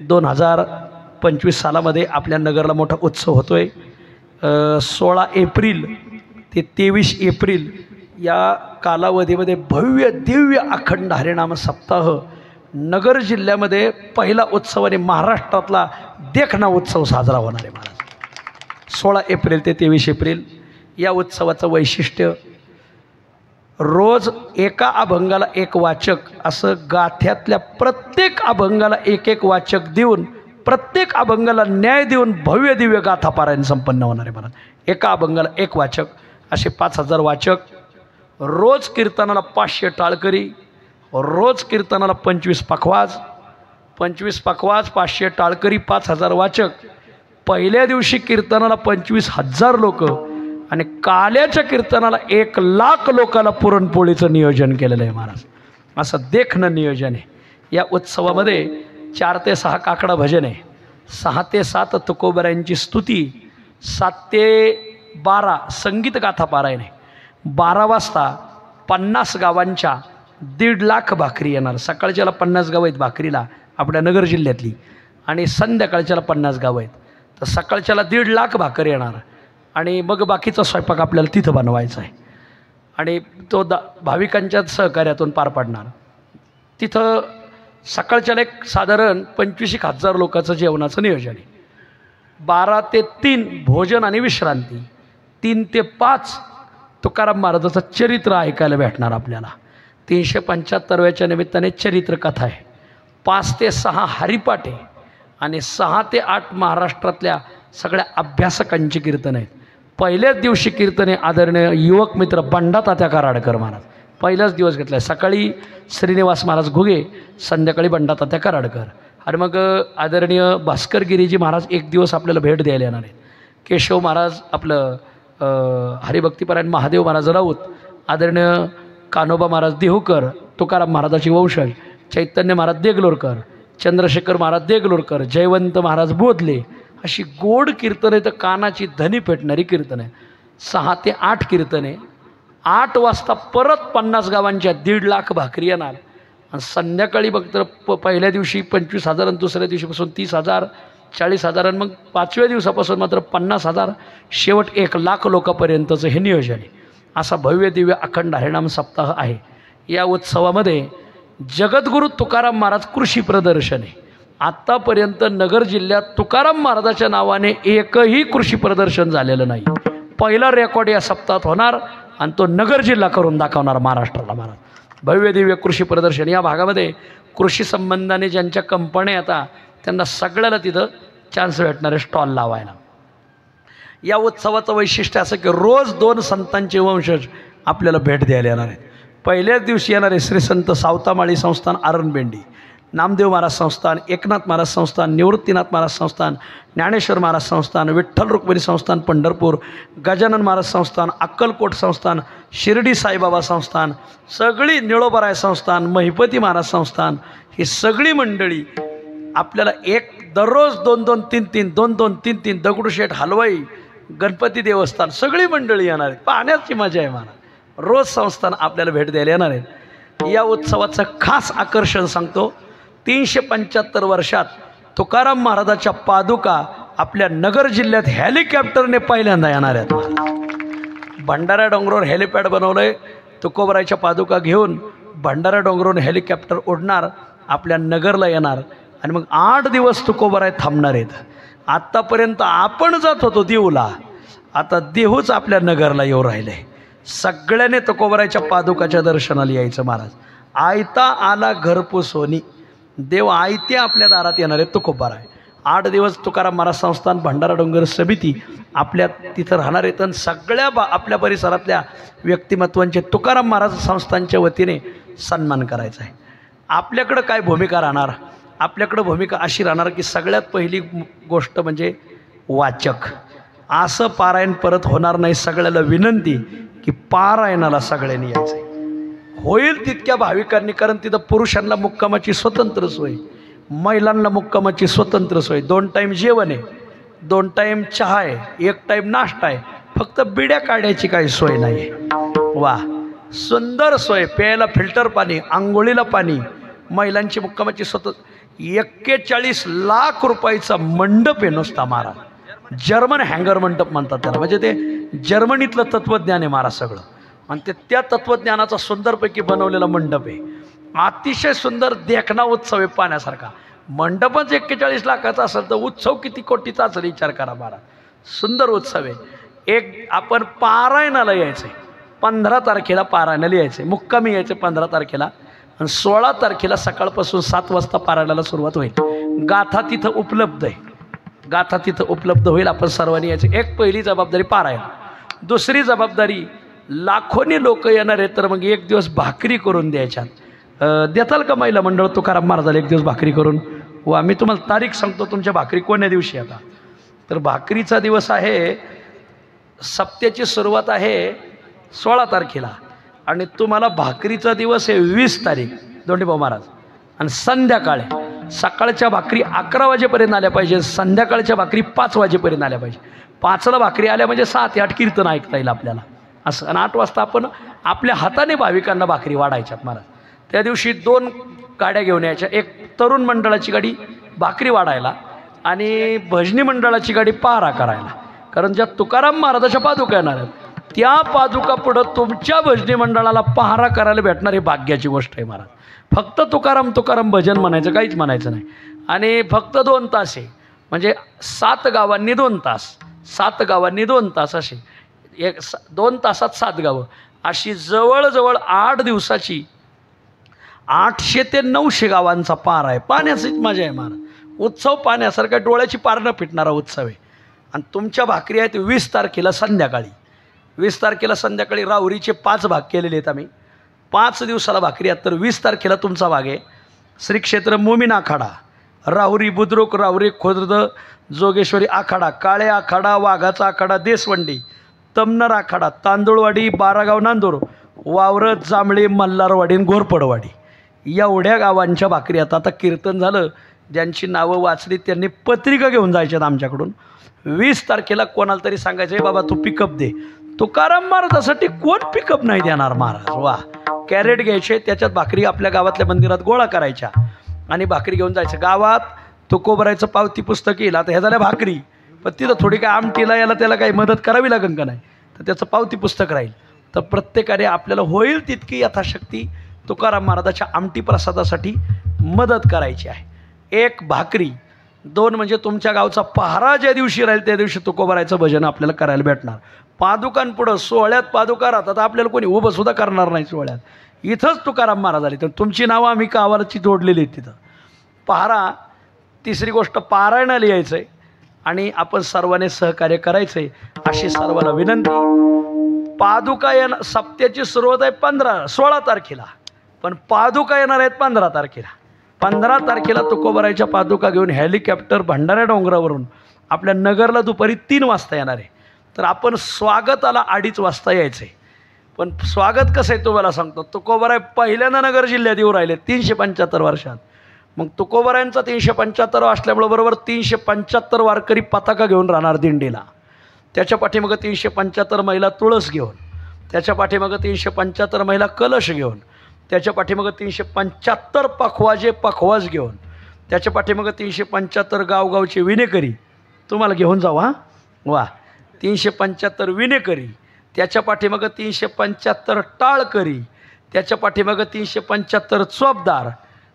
[SPEAKER 1] 2025 सालामध्ये आपल्या नगरला मोठा उत्सव होतो आहे. 16 एप्रिल ते 23 एप्रिल या कालावधीमध्ये भव्य दिव्य अखंड हरिनाम सप्ताह नगर जिल्ह्यामध्ये पहिला उत्सव आणि महाराष्ट्रातला देखणा उत्सव साजरा होणार आहे. महाराज 16 एप्रिल ते 23 एप्रिल या उत्सवाचं वैशिष्ट्य रोज एका अभंगाला एक वाचक असं गाथ्यातल्या प्रत्येक अभंगाला एक वाचक देऊन प्रत्येक अभंगाला न्याय देऊन भव्य दिव्य गाथा पारायण संपन्न होणार आहे. महाराज एका अभंगाला एक वाचक असे 5000 वाचक, रोज कीर्तनाला 500 टाळकरी, रोज कीर्तनाला 25 पखवाज, 500 टाळकरी, 5000 वाचक. पहिल्या दिवशी कीर्तनाला 25,000 लोक आणि काल्याच्या कीर्तनाला 1,00,000 लोकांना पुरणपोळीचं नियोजन केलेलं आहे. महाराज असं देखणं नियोजन आहे. या उत्सवामध्ये 4 ते 6 काकडा भजन आहे, 6 ते 7 तुकोबरायांची स्तुती, 7 ते 12 संगीत गाथा पारायण आहे. 12 वाजता 50 गावांच्या 1,50,000 भाकरी येणार. सकाळच्याला 50 गावं आहेत भाकरीला आपल्या नगर जिल्ह्यातली आणि संध्याकाळच्याला 50 गावं आहेत. तर सकाळच्याला 1,50,000 भाकर येणार आणि मग बाकीचा स्वयंपाक आपल्याला तिथं बनवायचा आहे आणि तो भाविकांच्या सहकार्यातून पार पाडणार. तिथं सकाळच्याला एक साधारण 25,000 लोकांचं जेवणाचं नियोजन आहे. 12 ते 3 भोजन आणि विश्रांती, 3 ते 5 तुकाराम महाराजाचं चरित्र ऐकायला भेटणार आपल्याला. 375व्याच्या निमित्ताने चरित्र कथा आहे. 5 ते 6 हरिपाठ आहे आणि 6 ते 8 महाराष्ट्रातल्या सगळ्या अभ्यासकांची कीर्तन आहेत. पहिल्याच दिवशी कीर्तने आदरणीय युवक मित्र बंडा तात्या कराडकर महाराज पहिलाच दिवस घेतला आहे. सकाळी श्रीनिवास महाराज घुगे, संध्याकाळी बंडा तात्या कराडकर. आणि मग आदरणीय भास्कर गिरीजी महाराज एक दिवस आपल्याला भेट द्यायला येणार आहेत. केशव महाराज आपलं हरिभक्तीपरायण महादेव महाराज राऊत, आदरणीय कान्होबा महाराज देहूकर, तुकाराम महाराजाची वंशज, चैतन्य महाराज देगलोरकर, चंद्रशेखर महाराज देगलोरकर, जयवंत महाराज बोधले, अशी गोड कीर्तने तर कानाची धनी पेटणारी कीर्तने. 6 ते 8 कीर्तने. 8 वाजता परत 50 गावांच्या 1,50,000 भाकरी येणार आणि संध्याकाळी बघ तर पहिल्या दिवशी 25,000 आणि दुसऱ्या दिवशीपासून 30,000, 40,000 आणि मग 5व्या दिवसापासून मात्र 50,000, शेवट 1,00,000 लोकांपर्यंतचं हे नियोजन आहे. असा भव्य दिव्य अखंड हरिनाम सप्ताह आहे. या उत्सवामध्ये जगद्गुरू तुकाराम महाराज कृषी प्रदर्शन आहे. आत्तापर्यंत नगर जिल्ह्यात तुकाराम महाराजाच्या नावाने एकही कृषी प्रदर्शन झालेलं नाही. पहिला रेकॉर्ड या सप्ताहात होणार आणि तो नगर जिल्हा करून दाखवणार महाराष्ट्राला. महाराज भव्य दिव्य कृषी प्रदर्शन. या भागामध्ये कृषी संबंधाने ज्यांच्या कंपन्या येतात त्यांना सगळ्याला तिथं चान्स भेटणारे स्टॉल लावायला. या उत्सवाचं वैशिष्ट्य असं की रोज 2 संतांचे वंशज आपल्याला भेट द्यायला येणार आहेत. पहिल्याच दिवशी येणारे श्री संत सावतामाळी संस्थान आरणबेंडी, नामदेव महाराज संस्थान, एकनाथ महाराज संस्थान, निवृत्तीनाथ महाराज संस्थान, ज्ञानेश्वर महाराज संस्थान, विठ्ठल रुक्मिणी संस्थान पंढरपूर, गजानन महाराज संस्थान, अक्कलकोट संस्थान, शिर्डी साईबाबा संस्थान, सगळी निळोबराय संस्थान, महिपती महाराज संस्थान, ही सगळी मंडळी आपल्याला दररोज 2-2-3-3 दगडूशेठ हलवाई, गणपती देवस्थान सगळी मंडळी येणार आहेत. पाहण्याची मजा आहे. मला रोज संस्थान आपल्याला भेट द्यायला येणार आहेत. या उत्सवाचं खास आकर्षण सांगतो. 375 वर्षात तुकाराम महाराजाच्या पादुका आपल्या नगर जिल्ह्यात हेलिकॉप्टरने पहिल्यांदा येणार आहेत. भंडारा डोंगरावर हेलिपॅड बनवलं आहे. तुकोबरायच्या पादुका घेऊन भंडारा डोंगरावरून हेलिकॉप्टर उडणार, आपल्या नगरला येणार आणि मग 8 दिवस तुकोबाराय थांबणार आहेत. आत्तापर्यंत आपण जात होतो देऊला, आता देहूच आपल्या नगरला येऊ राहिले. सगळ्याने तुकोबारायच्या पादुकाच्या दर्शनाला यायचं. महाराज आयता आला घरपोसोनी, देव आयते आपल्या दारात येणार आहे. तुकोबाराय 8 दिवस तुकाराम महाराज संस्थान भंडारा डोंगर समिती आपल्या तिथं राहणार आहेत. आणि सगळ्या आपल्या परिसरातल्या व्यक्तिमत्वांचे तुकाराम महाराज संस्थांच्या वतीने सन्मान करायचा आहे. आपल्याकडं काय भूमिका राहणार? आपल्याकडं भूमिका अशी राहणार की सगळ्यात पहिली गोष्ट म्हणजे वाचक. असं पारायण परत होणार नाही. सगळ्याला विनंती की पारायणाला सगळ्यांनी यायचं आहे. होईल तितक्या भाविकांनी, कारण तिथं पुरुषांना मुक्कामाची स्वतंत्र सोय, महिलांना मुक्कामाची स्वतंत्र सोय, 2 टाईम जेवण आहे, 2 टाईम चहा आहे, 1 टाईम नाश्ता आहे. फक्त बिड्या काढायची काही सोय नाही आहे. वा, सुंदर सोय. प्यायला फिल्टर पाणी, आंघोळीला पाणी, महिलांची मुक्कामाची स्वतंत्र. 41 लाख रुपयाचा मंडप आहे नुसता. महाराज जर्मन हँगर मंडप म्हणतात त्याला, म्हणजे ते जर्मनीतलं तत्त्वज्ञान आहे महाराज सगळं. आणि ते त्या तत्त्वज्ञानाचा सुंदरपैकी बनवलेला मंडप आहे. अतिशय सुंदर देखणा उत्सव आहे पाहण्यासारखा. मंडपच 41 लाखाचा असेल तर उत्सव किती कोटीचा असेल विचार करा महाराज. सुंदर उत्सव आहे. एक आपण पारायणाला यायचं आहे. 15 तारखेला पारायणाला यायचं आहे, मुक्कामी यायचं 15 तारखेला. आणि 16 तारखेला सकाळपासून 7 वाजता पारायणाला सुरुवात होईल. गाथा तिथं उपलब्ध आहे, गाथा तिथं उपलब्ध होईल. आपण सर्वांनी यायचं. एक पहिली जबाबदारी पारायण. दुसरी जबाबदारी, लाखोनी लोक येणार आहेत तर मग 1 दिवस भाकरी करून द्यायच्या. देताल का महिला मंडळ तुकाराम महाराजाला 1 दिवस भाकरी करून? वा, मी तुम्हाला तारीख सांगतो तुमच्या भाकरी कोण्या दिवशी आता. तर भाकरीचा दिवस आहे, सप्त्याची सुरुवात आहे 16 तारखेला आणि तुम्हाला भाकरीचा दिवस आहे 20 तारीख दोंडीभाऊ महाराज. आणि संध्याकाळी सकाळच्या भाकरी 11 वाजेपर्यंत आल्या पाहिजे, संध्याकाळच्या भाकरी 5 वाजेपर्यंत आल्या पाहिजे. 5ला भाकरी आल्या म्हणजे 7 ते 8 कीर्तन ऐकता येईल आपल्याला असं. आणि 8 वाजता आपण आपल्या हाताने भाविकांना भाकरी वाढायच्यात महाराज. त्या दिवशी 2 गाड्या घेऊन यायच्या, एक तरुण मंडळाची गाडी भाकरी वाढायला आणि भजनी मंडळाची गाडी पारा करायला. कारण ज्या तुकाराम महाराजाच्या पादुका येणार आहेत त्या पादुका पुढं तुमच्या भजनी मंडळाला पहारा करायला भेटणार ही भाग्याची गोष्ट आहे महाराज. फक्त तुकाराम तुकाराम भजन म्हणायचं, काहीच म्हणायचं नाही. आणि फक्त 2 तास आहे, म्हणजे 7 गावांनी 2 तास, 7 गावांनी 2 तास असे 2 तासात 7 गावं अशी जवळजवळ 8 दिवसाची 800 ते 900 गावांचा पार आहे. पाण्याचीच मजा आहे महाराज. उत्सव पाण्यासारखा डोळ्याची पार न फिटणारा उत्सव आहे. आणि तुमच्या भाकरी आहेत 20 तारखेला संध्याकाळी. 20 तारखेला संध्याकाळी राहुरीचे 5 भाग केलेले आहेत आम्ही. 5 दिवसाला भाकरी आहेत. तर 20 तारखेला तुमचा भाग आहे श्री क्षेत्र मोमीन आखाडा, राहुरी बुद्रुक, राहुरी खुर्द, जोगेश्वरी आखाडा, काळे आखाडा, वाघाचा आखाडा, देसवंडी, तमनर आखाडा, तांदूळवाडी, बारागाव, नांदूर, वावरत, जांभळी, मल्हारवाडी आणि घोरपडवाडी एवढ्या गावांच्या भाकरी आता. आता कीर्तन झालं, ज्यांची नावं वाचली त्यांनी पत्रिका घेऊन जायच्यात आमच्याकडून. 20 तारखेला कोणाला तरी सांगायचं आहे बाबा तू पिकअप दे. तुकाराम महाराजासाठी कोण पिकअप नाही देणार महाराज. वा, कॅरेट घ्यायचे, त्याच्यात भाकरी आपल्या गावातल्या मंदिरात गोळा करायच्या आणि भाकरी घेऊन जायचं. गावात तुकोबरायचं पावती पुस्तक येईल. आता ह्या झाल्या भाकरी, पण तिथं थोडी काय आमटीला याला त्याला काही मदत करावी लागेल का नाही, तर त्याचं पावती पुस्तक राहील. तर प्रत्येकाने आपल्याला होईल तितकी यथाशक्ती तुकाराम महाराजाच्या आमटी प्रसादासाठी मदत करायची आहे. 1 भाकरी, 2 म्हणजे तुमच्या गावचा पहारा ज्या दिवशी राहील त्या दिवशी तुकोबारायचं भजन आपल्याला करायला भेटणार. पादुकांपुढं सोहळ्यात पादुका राहतात, आपल्याला कोणी उभं सुद्धा करणार नाही सोहळ्यात. इथंच तुकाराम महाराज आले तर तुमची नावं आम्ही कावालाची जोडलेली आहेत तिथं. पहारा. तिसरी गोष्ट पारायणाला यायचं आहे आणि आपण सर्वांनी सहकार्य करायचं आहे अशी सर्वांना विनंती. पादुका येणार, सप्त्याची सुरुवात आहे 16 तारखेला, पण पादुका येणार आहेत 15 तारखेला. 15 तारखेला तुकोबारायच्या पादुका घेऊन हेलिकॉप्टर भंडारा डोंगरावरून आपल्या नगरला दुपारी 3 वाजता येणार आहे. तर आपण स्वागताला 2:30 वाजता यायचं आहे. पण स्वागत कसं आहे तुम्हाला सांगतो. तुकोबाराय पहिल्यांदा नगर जिल्ह्यात येऊ राहिले 375 वर्षात. मग तुकोबारायांचा 375 असल्यामुळं बरोबर 375 वारकरी पताका घेऊन राहणार दिंडीला. त्याच्या पाठीमागं 375 महिला तुळस घेऊन, त्याच्या पाठीमागं 375 महिला कलश घेऊन, त्याच्या पाठीमागं 375 पखवाज घेऊन, त्याच्या पाठीमागं 375 गावगावचे विनेकरी तुम्हाला घेऊन जाऊ. हां वा, 375 विनेकरी, त्याच्या पाठीमागं 375 टाळकरी, त्याच्या पाठीमागं 375 चोपदार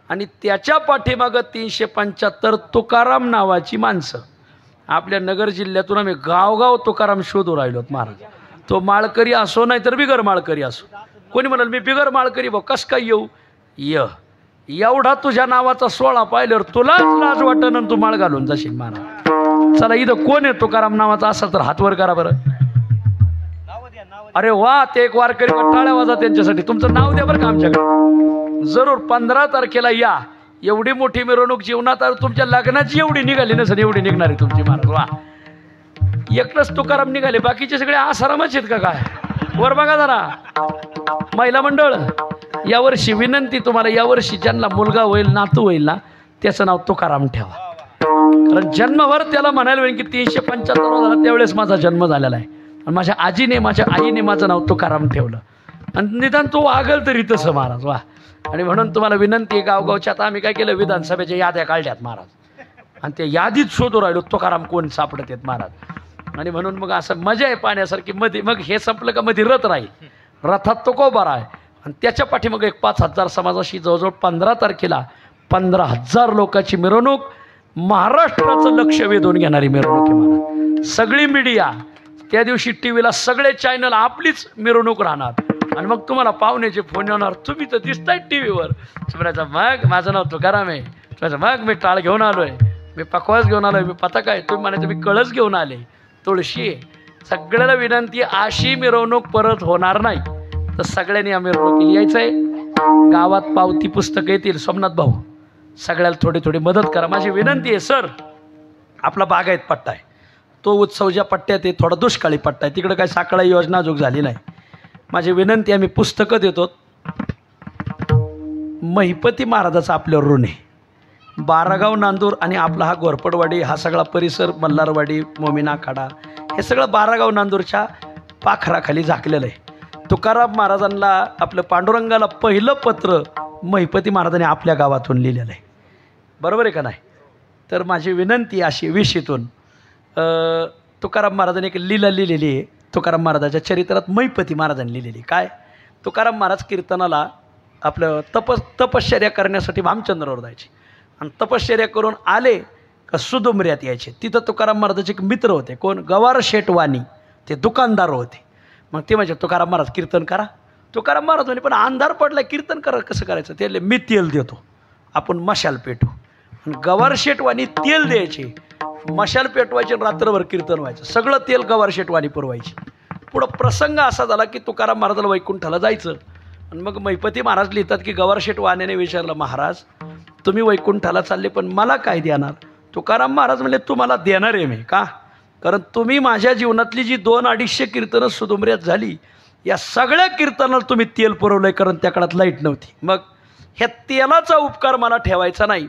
[SPEAKER 1] आणि त्याच्या पाठीमागं 375 तुकाराम नावाची माणसं. आपल्या नगर जिल्ह्यातून आम्ही गावगाव तुकाराम शोधू राहिलोत महाराज. तो माळकरी असो नाही तर बिगर माळकरी असो. कोणी म्हणाल मी बिगर माळकरी भाऊ कस काय येऊ? एवढा तुझ्या नावाचा सोहळा पाहिल्यावर तुलाच लाज वाटन आणि तू माळ घालून जाशील महाराज. चला इथं कोण आहे तुकाराम नावाचा असा तर हात वर करा बरं. अरे वा, ते एक वारकरी टाळ्या वाजा त्यांच्यासाठी. तुमचं नाव द्या बरं का आमच्याकडे. जरूर 15 तारखेला या. एवढी मोठी मिरवणूक जीवनात तुमच्या लग्नाची एवढी निघाली नसेल एवढी निघणारी तुमची महाराज. वा, एकच तुकाराम निघाले, बाकीचे सगळे आसारामच आहेत का काय? वर बघा जरा. महिला मंडळ, यावर्षी विनंती तुम्हाला, यावर्षी ज्यांना मुलगा होईल नातू होईल ना त्याचं नाव तुकाराम ठेवा. कारण जन्मभर त्याला म्हणायला होईल की 375 झाला त्यावेळेस माझा जन्म झालेला आहे आणि माझ्या आजीने माझ्या आईने माझं नाव तुकाराम ठेवलं आणि निदान तो वागल तरी तसं महाराज. वा, आणि म्हणून तुम्हाला विनंती, गावगावच्या आता आम्ही काय केलं, विधानसभेच्या याद्या काढल्यात महाराज आणि त्या यादीत शोधू राहिलो तुकाराम कोण सापडत आहेत महाराज. आणि म्हणून मग असं मजा आहे पाण्यासारखी मध्ये. मग हे संपलं का मध्ये रथ राहील, रथात तो कोबारा आहे आणि त्याच्या पाठीमाग एक 5000 समाजाशी जवळजवळ 15 तारखेला 15,000 लोकांची मिरवणूक, महाराष्ट्राचं लक्ष वेधून घेणारी मिरवणूक आहे महाराज. सगळी मीडिया त्या दिवशी टीव्हीला सगळे चॅनल आपलीच मिरवणूक राहणार आणि मग तुम्हाला पाहुण्याचे फोन येणार, तुम्ही तर दिसताय टीव्हीवर. म्हणायचं मग माझं नाव तुकाराम आहे. म्हणायचं मग मी टाळ घेऊन आलोय, मी पकवास घेऊन आलोय, मी पताका आहे. तुम्ही म्हणायचं मी कळस घेऊन आले, तुळशी आहे. सगळ्याला विनंती, अशी मिरवणूक परत होणार नाही. तर सगळ्यांनी या मिरवणुकीला यायचं आहे. गावात पावती पुस्तकं येतील. सोमनाथ भाऊ सगळ्याला थोडी थोडी मदत करा. माझी विनंती आहे. सर, आपला बागायत पट्टा आहे, तो उत्सव ज्या पट्ट्यात आहे थोडा दुष्काळी पट्टा आहे, तिकडं काही साखळा योजना अजून झाली नाही. माझी विनंती, आम्ही पुस्तकं देतो. महिपती महाराजाचा आपल्यावर ऋण आहे. 12 गाव नांदूर आणि आपला हा घोरपडवाडी, हा सगळा परिसर, मल्हारवाडी, मोमिनाखाडा, हे सगळं 12 गाव नांदूरच्या पाखराखाली झाकलेलं आहे. तुकाराम महाराजांना, आपलं पांडुरंगाला पहिलं पत्र महिपती महाराजांनी आपल्या गावातून लिहिलेलं आहे. बरोबर आहे का नाही? तर माझी विनंती अशी, विशीतून तुकाराम महाराजांनी एक लीला लिहिलेली आहे. तुकाराम महाराजाच्या चरित्रात महिपती महाराजांनी लिहिलेली. काय? तुकाराम महाराज कीर्तनाला आपलं तपश्चर्या करण्यासाठी भामचंद्रावर जायचे आणि तपश्चर्या करून आले का सुदुमऱ्यात यायचे. तिथं तुकाराम महाराजाचे एक मित्र होते. कोण? गवार शेठ वाणी, ते दुकानदार होते. मग ते म्हणजे तुकाराम महाराज कीर्तन करा. तुकाराम महाराज म्हणे पण अंधार पडला, कीर्तन करा कसं करायचं? त्याला मी तेल देतो, आपण मशाल पेटू. आणि गवार शेठ वाणी तेल द्यायचे, मशाल पेटवायचे, रात्रभर कीर्तन व्हायचं. सगळं तेल गवार शेठ वाणी पुरवायचे. पुढं प्रसंग असा झाला की तुकाराम महाराजाला वैकुंठाला जायचं आणि मग महिपती महाराज लिहितात की गवार शेठ वाण्याने विचारलं, महाराज तुम्ही वैकुंठाला चालले पण मला काय देणार? तुकाराम महाराज म्हणले, तुम्हाला देणार आहे मी. का? कारण तुम्ही माझ्या जीवनातली जी 200-250 कीर्तनं सुदुमऱ्यात झाली, या सगळ्या कीर्तनाला तुम्ही तेल पुरवलंय, कारण त्या काळात लाईट नव्हती. मग ह्या तेलाचा उपकार मला ठेवायचा नाही.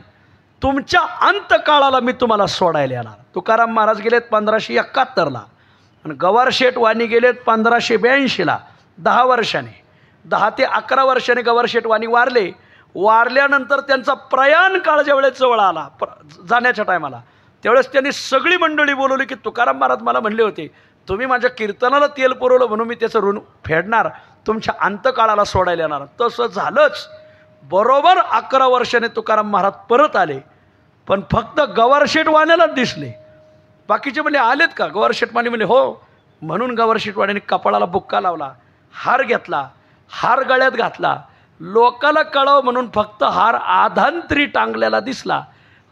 [SPEAKER 1] तुमच्या अंतकाळाला मी तुम्हाला सोडायला येणार. तुकाराम महाराज गेलेत 1571ला आणि गवार शेठ वाणी गेलेत 1582ला. 10 वर्षाने, 10 ते 11 वर्षाने गवार शेठ वाणी वारले. वारल्यानंतर त्यांचा प्रयाण काळ ज्यावेळेस जवळ आला, जाण्याच्या टायमाला, त्यावेळेस त्यांनी सगळी मंडळी बोलवली की तुकाराम महाराज मला म्हणले होते तुम्ही माझ्या कीर्तनाला तेल पुरवलं म्हणून मी त्याचं ऋण फेडणार, तुमच्या अंतकाळाला सोडायला येणार. तसं झालंच. बरोबर 11 वर्षाने तुकाराम महाराज परत आले, पण फक्त गवार शेठ वाण्यालाच दिसले. बाकीचे म्हणजे आलेत का? गवार शेठ वाणी म्हणजे हो. म्हणून गवार शेठ वाण्याने कपाळाला बुक्का लावला, हार घेतला, हार गळ्यात घातला. लोकाला कळावं म्हणून फक्त हार आधांतरी टांगलेला दिसला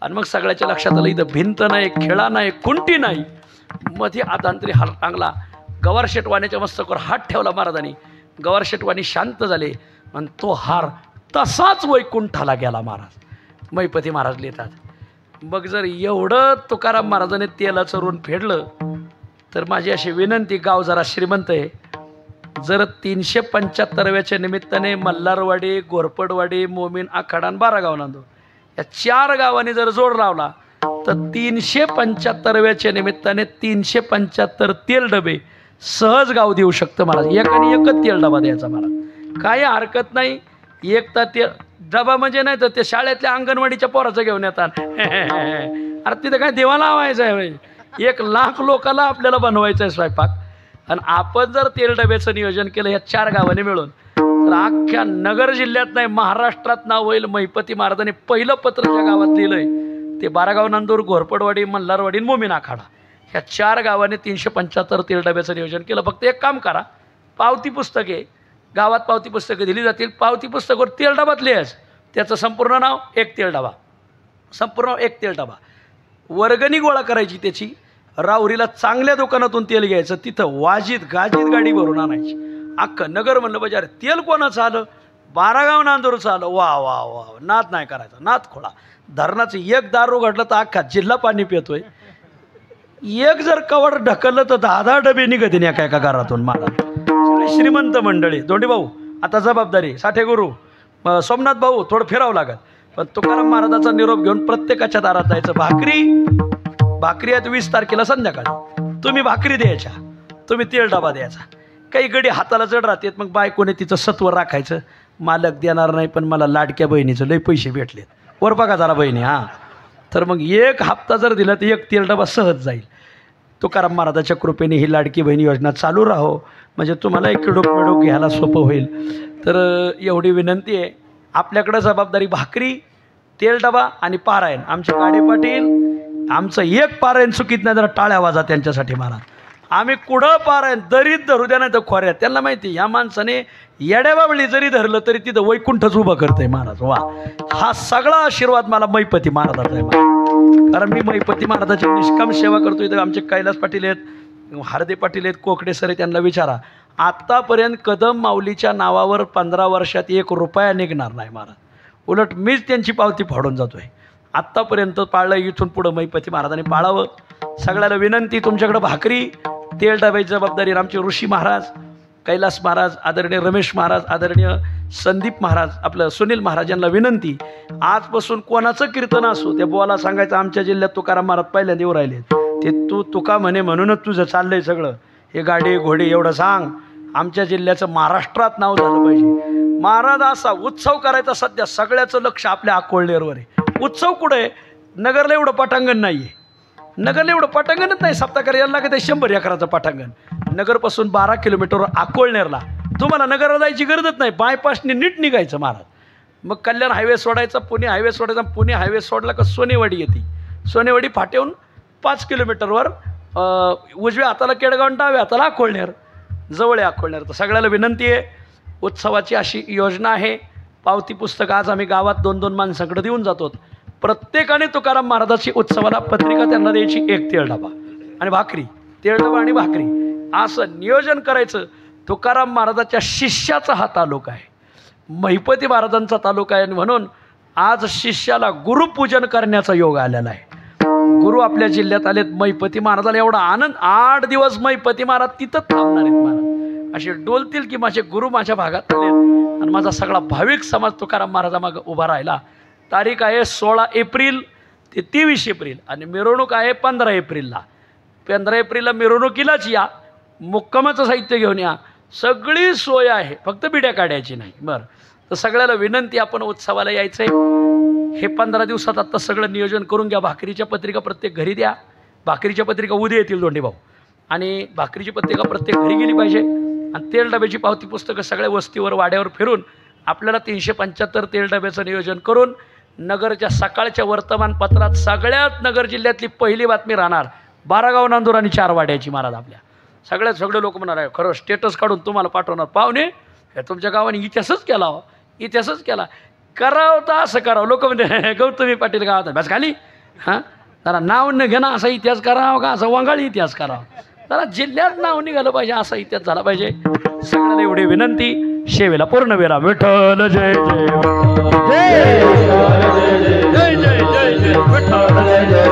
[SPEAKER 1] आणि मग सगळ्याच्या लक्षात आलं इथं भिंत नाही, खेळा नाही, खुंटी नाही. मध्ये आधांतरी हार टांगला. गवार शेठ वाण्याच्या मस्तकावर हात ठेवला महाराजांनी. गवार शेठ वाणी शांत झाले आणि तो हार तसाच वैकुंठाला गेला. महाराज महिपती महाराज लिहितात. मग जर एवढं तुकाराम महाराजांनी तेलाचं ऋण फेडलं तर माझी अशी विनंती, गाव जरा श्रीमंत आहे, जर 375व्याच्या निमित्ताने मल्हारवाडी, घोरपडवाडी, मोमीन आखाडा आणि 12 गाव नांदूर या 4 गावांनी जर जोड लावला तर 375व्याच्या निमित्ताने 375 तेल डबे सहज गाव देऊ शकतं महाराज. एकाने एकच तेल डबा द्यायचा महाराज, काही हरकत नाही. एक तर ते डबा म्हणजे नाही तर ते शाळेतल्या अंगणवाडीच्या पोराचं घेऊन येतात. अरे तिथं काय देवाला लावायचं आहे? 1 लाख लोकांना आपल्याला बनवायचं आहे स्वयंपाक. आणि आपण जर तेल डब्याचं नियोजन केलं या 4 गावांनी मिळून तर अख्ख्या नगर जिल्ह्यात नाही महाराष्ट्रात नाव होईल महिपती महाराजांनी पहिलं पत्र ज्या गावात लिहिलंय ते बारागाव, नांदूर, घोरपडवाडी, मल्हारवाडी, मोमीन आखाडा ह्या 4 गावाने 375 तेल डब्याचं नियोजन केलं. फक्त एक काम करा, पावती पुस्तके गावात पावती पुस्तकं दिली जातील. पावती पुस्तकावर तेल डबात लिहायचं, त्याचं संपूर्ण नाव 1 तेल डबा, संपूर्ण 1 तेल डबा. वर्गणी गोळा करायची त्याची, राहुरीला चांगल्या दुकानातून तेल घ्यायचं, तिथं वाजीत गाजीत गाडी भरून आणायची. अख्खं नगर म्हणलं पाहिजे अरे तेल कोणाचं आलं, बारागाव नांदूरचं आलं. वा वा वा, नाद नाही करायचा, नाद खोळा. धरणाचं एक दारू घडलं तर अख्खा जिल्हा पाणी पितोय. एक जर कवड ढकललं तर 10-10 डबे निघतील एका एका घरातून. मला श्रीमंत मंडळी, दोंडी भाऊ आता जबाबदारी, साठे गुरु, सोमनाथ भाऊ थोडं फिरावं लागत. पण तुकाराम महाराजाचा निरोप घेऊन प्रत्येकाच्या दारात जायचं. भाकरी आहेत 20 तारखेला संध्याकाळी, तुम्ही भाकरी द्यायच्या, तुम्ही तेल डबा द्यायचा. काही गडी हाताला जड राहतात, मग बायकोने तिचं सत्वर राखायचं, मालक देणार नाही पण मला लाडक्या बहिणीचं लय पैसे भेटलेत, वर बघा जरा बहिणी. हां, तर मग 1 हप्ता जर दिला तर 1 तेल डबा सहज जाईल. तुकाराम महाराजाच्या कृपेने ही लाडकी बहिणी योजना चालू राहो, म्हणजे तुम्हाला एक किडोक घ्यायला सोपं होईल. तर एवढी विनंती आहे. आपल्याकडं जबाबदारी भाकरी, तेल डबा आणि पारायण. आमचे गाडे पाटील आमचं एक पारायण चुकीत नाही, जरा टाळ्या वाजा त्यांच्यासाठी महाराज. आम्ही कुठं पारायण दरीत धरू द्या नाही तर खोऱ्यात. त्यांना माहिती या माणसाने येड्याबाबळी जरी धरलं तरी तिथं वैकुंठच उभं करतंय महाराज. वा, हा सगळा आशीर्वाद मला महिपती महाराजाचा आहे. कारण मी महिपती महाराजाची निष्काम सेवा करतो. इथं आमचे कैलास पाटील आहेत, हार्दे पाटील आहेत, कोकडे सर आहेत, त्यांना विचारा. आत्तापर्यंत कदम माऊलीच्या नावावर 15 वर्षात 1 रुपया निघणार नाही महाराज. उलट मीच त्यांची पावती फाडून जातोय. आत्तापर्यंत पाळलं, इथून पुढं महिपती महाराजांनी पाळावं. सगळ्याला विनंती, तुमच्याकडं भाकरी तेल डब्याची जबाबदारी आमचे ऋषी महाराज, कैलास महाराज, आदरणीय रमेश महाराज, आदरणीय संदीप महाराज, आपलं सुनील महाराज यांना विनंती. आजपासून कोणाचं कीर्तन असो, त्या बोला सांगायचं आमच्या जिल्ह्यात तुकाराम महाराज पहिल्यांदा येऊ राहिले. ते तुका म्हणे म्हणूनच तुझं चाललंय सगळं. हे गाडी घोडे एवढं सांग, आमच्या जिल्ह्याचं महाराष्ट्रात नाव झालं पाहिजे. महाराज असा उत्सव करायचा, सध्या सगळ्याचं लक्ष आपल्या अकोळनेरवर आहे. उत्सव कुठं आहे? नगरला एवढं पटांगण नाही आहे, नगरला एवढं पटांगणच नाही. सप्ताह यायला लागत आहे 100 एकराचं पटांगण. नगरपासून 12 किलोमीटरवर अकोळनेरला. तुम्हाला नगरला जायची गरजच नाही, बायपासने नीट निघायचं महाराज. मग कल्याण हायवे सोडायचा, पुणे हायवे सोडायचा. पुणे हायवे सोडला का सोनेवाडी येते. सोनेवाडी फाट्याहून 5 किलोमीटरवर उजव्या हाताला केडगाव, डाव्या हाताला अकोळनेर, जवळ आहे अकोळनेर. तर सगळ्याला विनंती आहे, उत्सवाची अशी योजना आहे. पावती पुस्तक आज आम्ही गावात 2-2 माणसाकडे देऊन जातो. प्रत्येकाने तुकाराम महाराजाची उत्सवाला पत्रिका त्यांना द्यायची, 1 तेल डबा आणि भाकरी, तेल डबा आणि भाकरी असं नियोजन करायचं. तुकाराम महाराजाच्या शिष्याचा हा तालुका आहे, महिपती महाराजांचा तालुका आहे. म्हणून आज शिष्याला गुरुपूजन करण्याचा योग आलेला आहे. गुरु आपल्या जिल्ह्यात आलेत. महिपती महाराजाला एवढा आनंद. 8 दिवस महिपती महाराज तिथं थांबणार आहेत महाराज. असे डोलतील की माझे गुरु माझ्या भागात आले आणि माझा सगळा भाविक समाज तुकाराम महाराजामागं उभा राहिला. तारीख आहे 16 एप्रिल ते 23 एप्रिल आणि मिरवणूक आहे 15 एप्रिलला. 15 एप्रिलला मिरवणुकीलाच या, मुक्कामाचं साहित्य घेऊन या, सगळी सोय आहे, फक्त बिड्या काढायची नाही. बरं, तर सगळ्याला विनंती, आपण उत्सवाला यायचं आहे. हे 15 दिवसात आत्ता सगळं नियोजन करून घ्या. भाकरीच्या पत्रिका प्रत्येक घरी द्या. भाकरीच्या पत्रिका उद्या येतील दोंडे भाऊ, आणि भाकरीची पत्रिका प्रत्येक घरी गेली पाहिजे. आणि तेल डब्याची पावती पुस्तकं सगळ्या वस्तीवर वाड्यावर फिरून आपल्याला 375 तेल डब्याचं नियोजन करून नगरच्या सकाळच्या वर्तमानपत्रात सगळ्यात नगर जिल्ह्यातली पहिली बातमी राहणार. बारागाव, नांदूर आणि 4 वाड्याची महाराज. आपल्या सगळे लोक म्हणणार आहे, खरं स्टेटस काढून तुम्हाला पाठवणार. पाहुणे, हे तुमच्या गावाने इतिहासच केला हो, इतिहासच केला. करावं तर असं करावं. लोक म्हणजे गौतमी पाटील गावात बस खाली, हां जरा नाव न घेणं असा इतिहास करावा का, असा वंगाळी इतिहास करावा. जरा जिल्ह्यात नाव निघालं पाहिजे, असा इतिहास झाला पाहिजे. सगळ्याला एवढी विनंती. शेवेला पूर्ण वेळा विठ्ठल जय जय जय जय जय जय जय विठ्ठल जय जय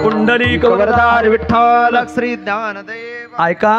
[SPEAKER 2] पुंडलिक वरदार विठ्ठल श्री ज्ञानदेव.
[SPEAKER 1] ऐका,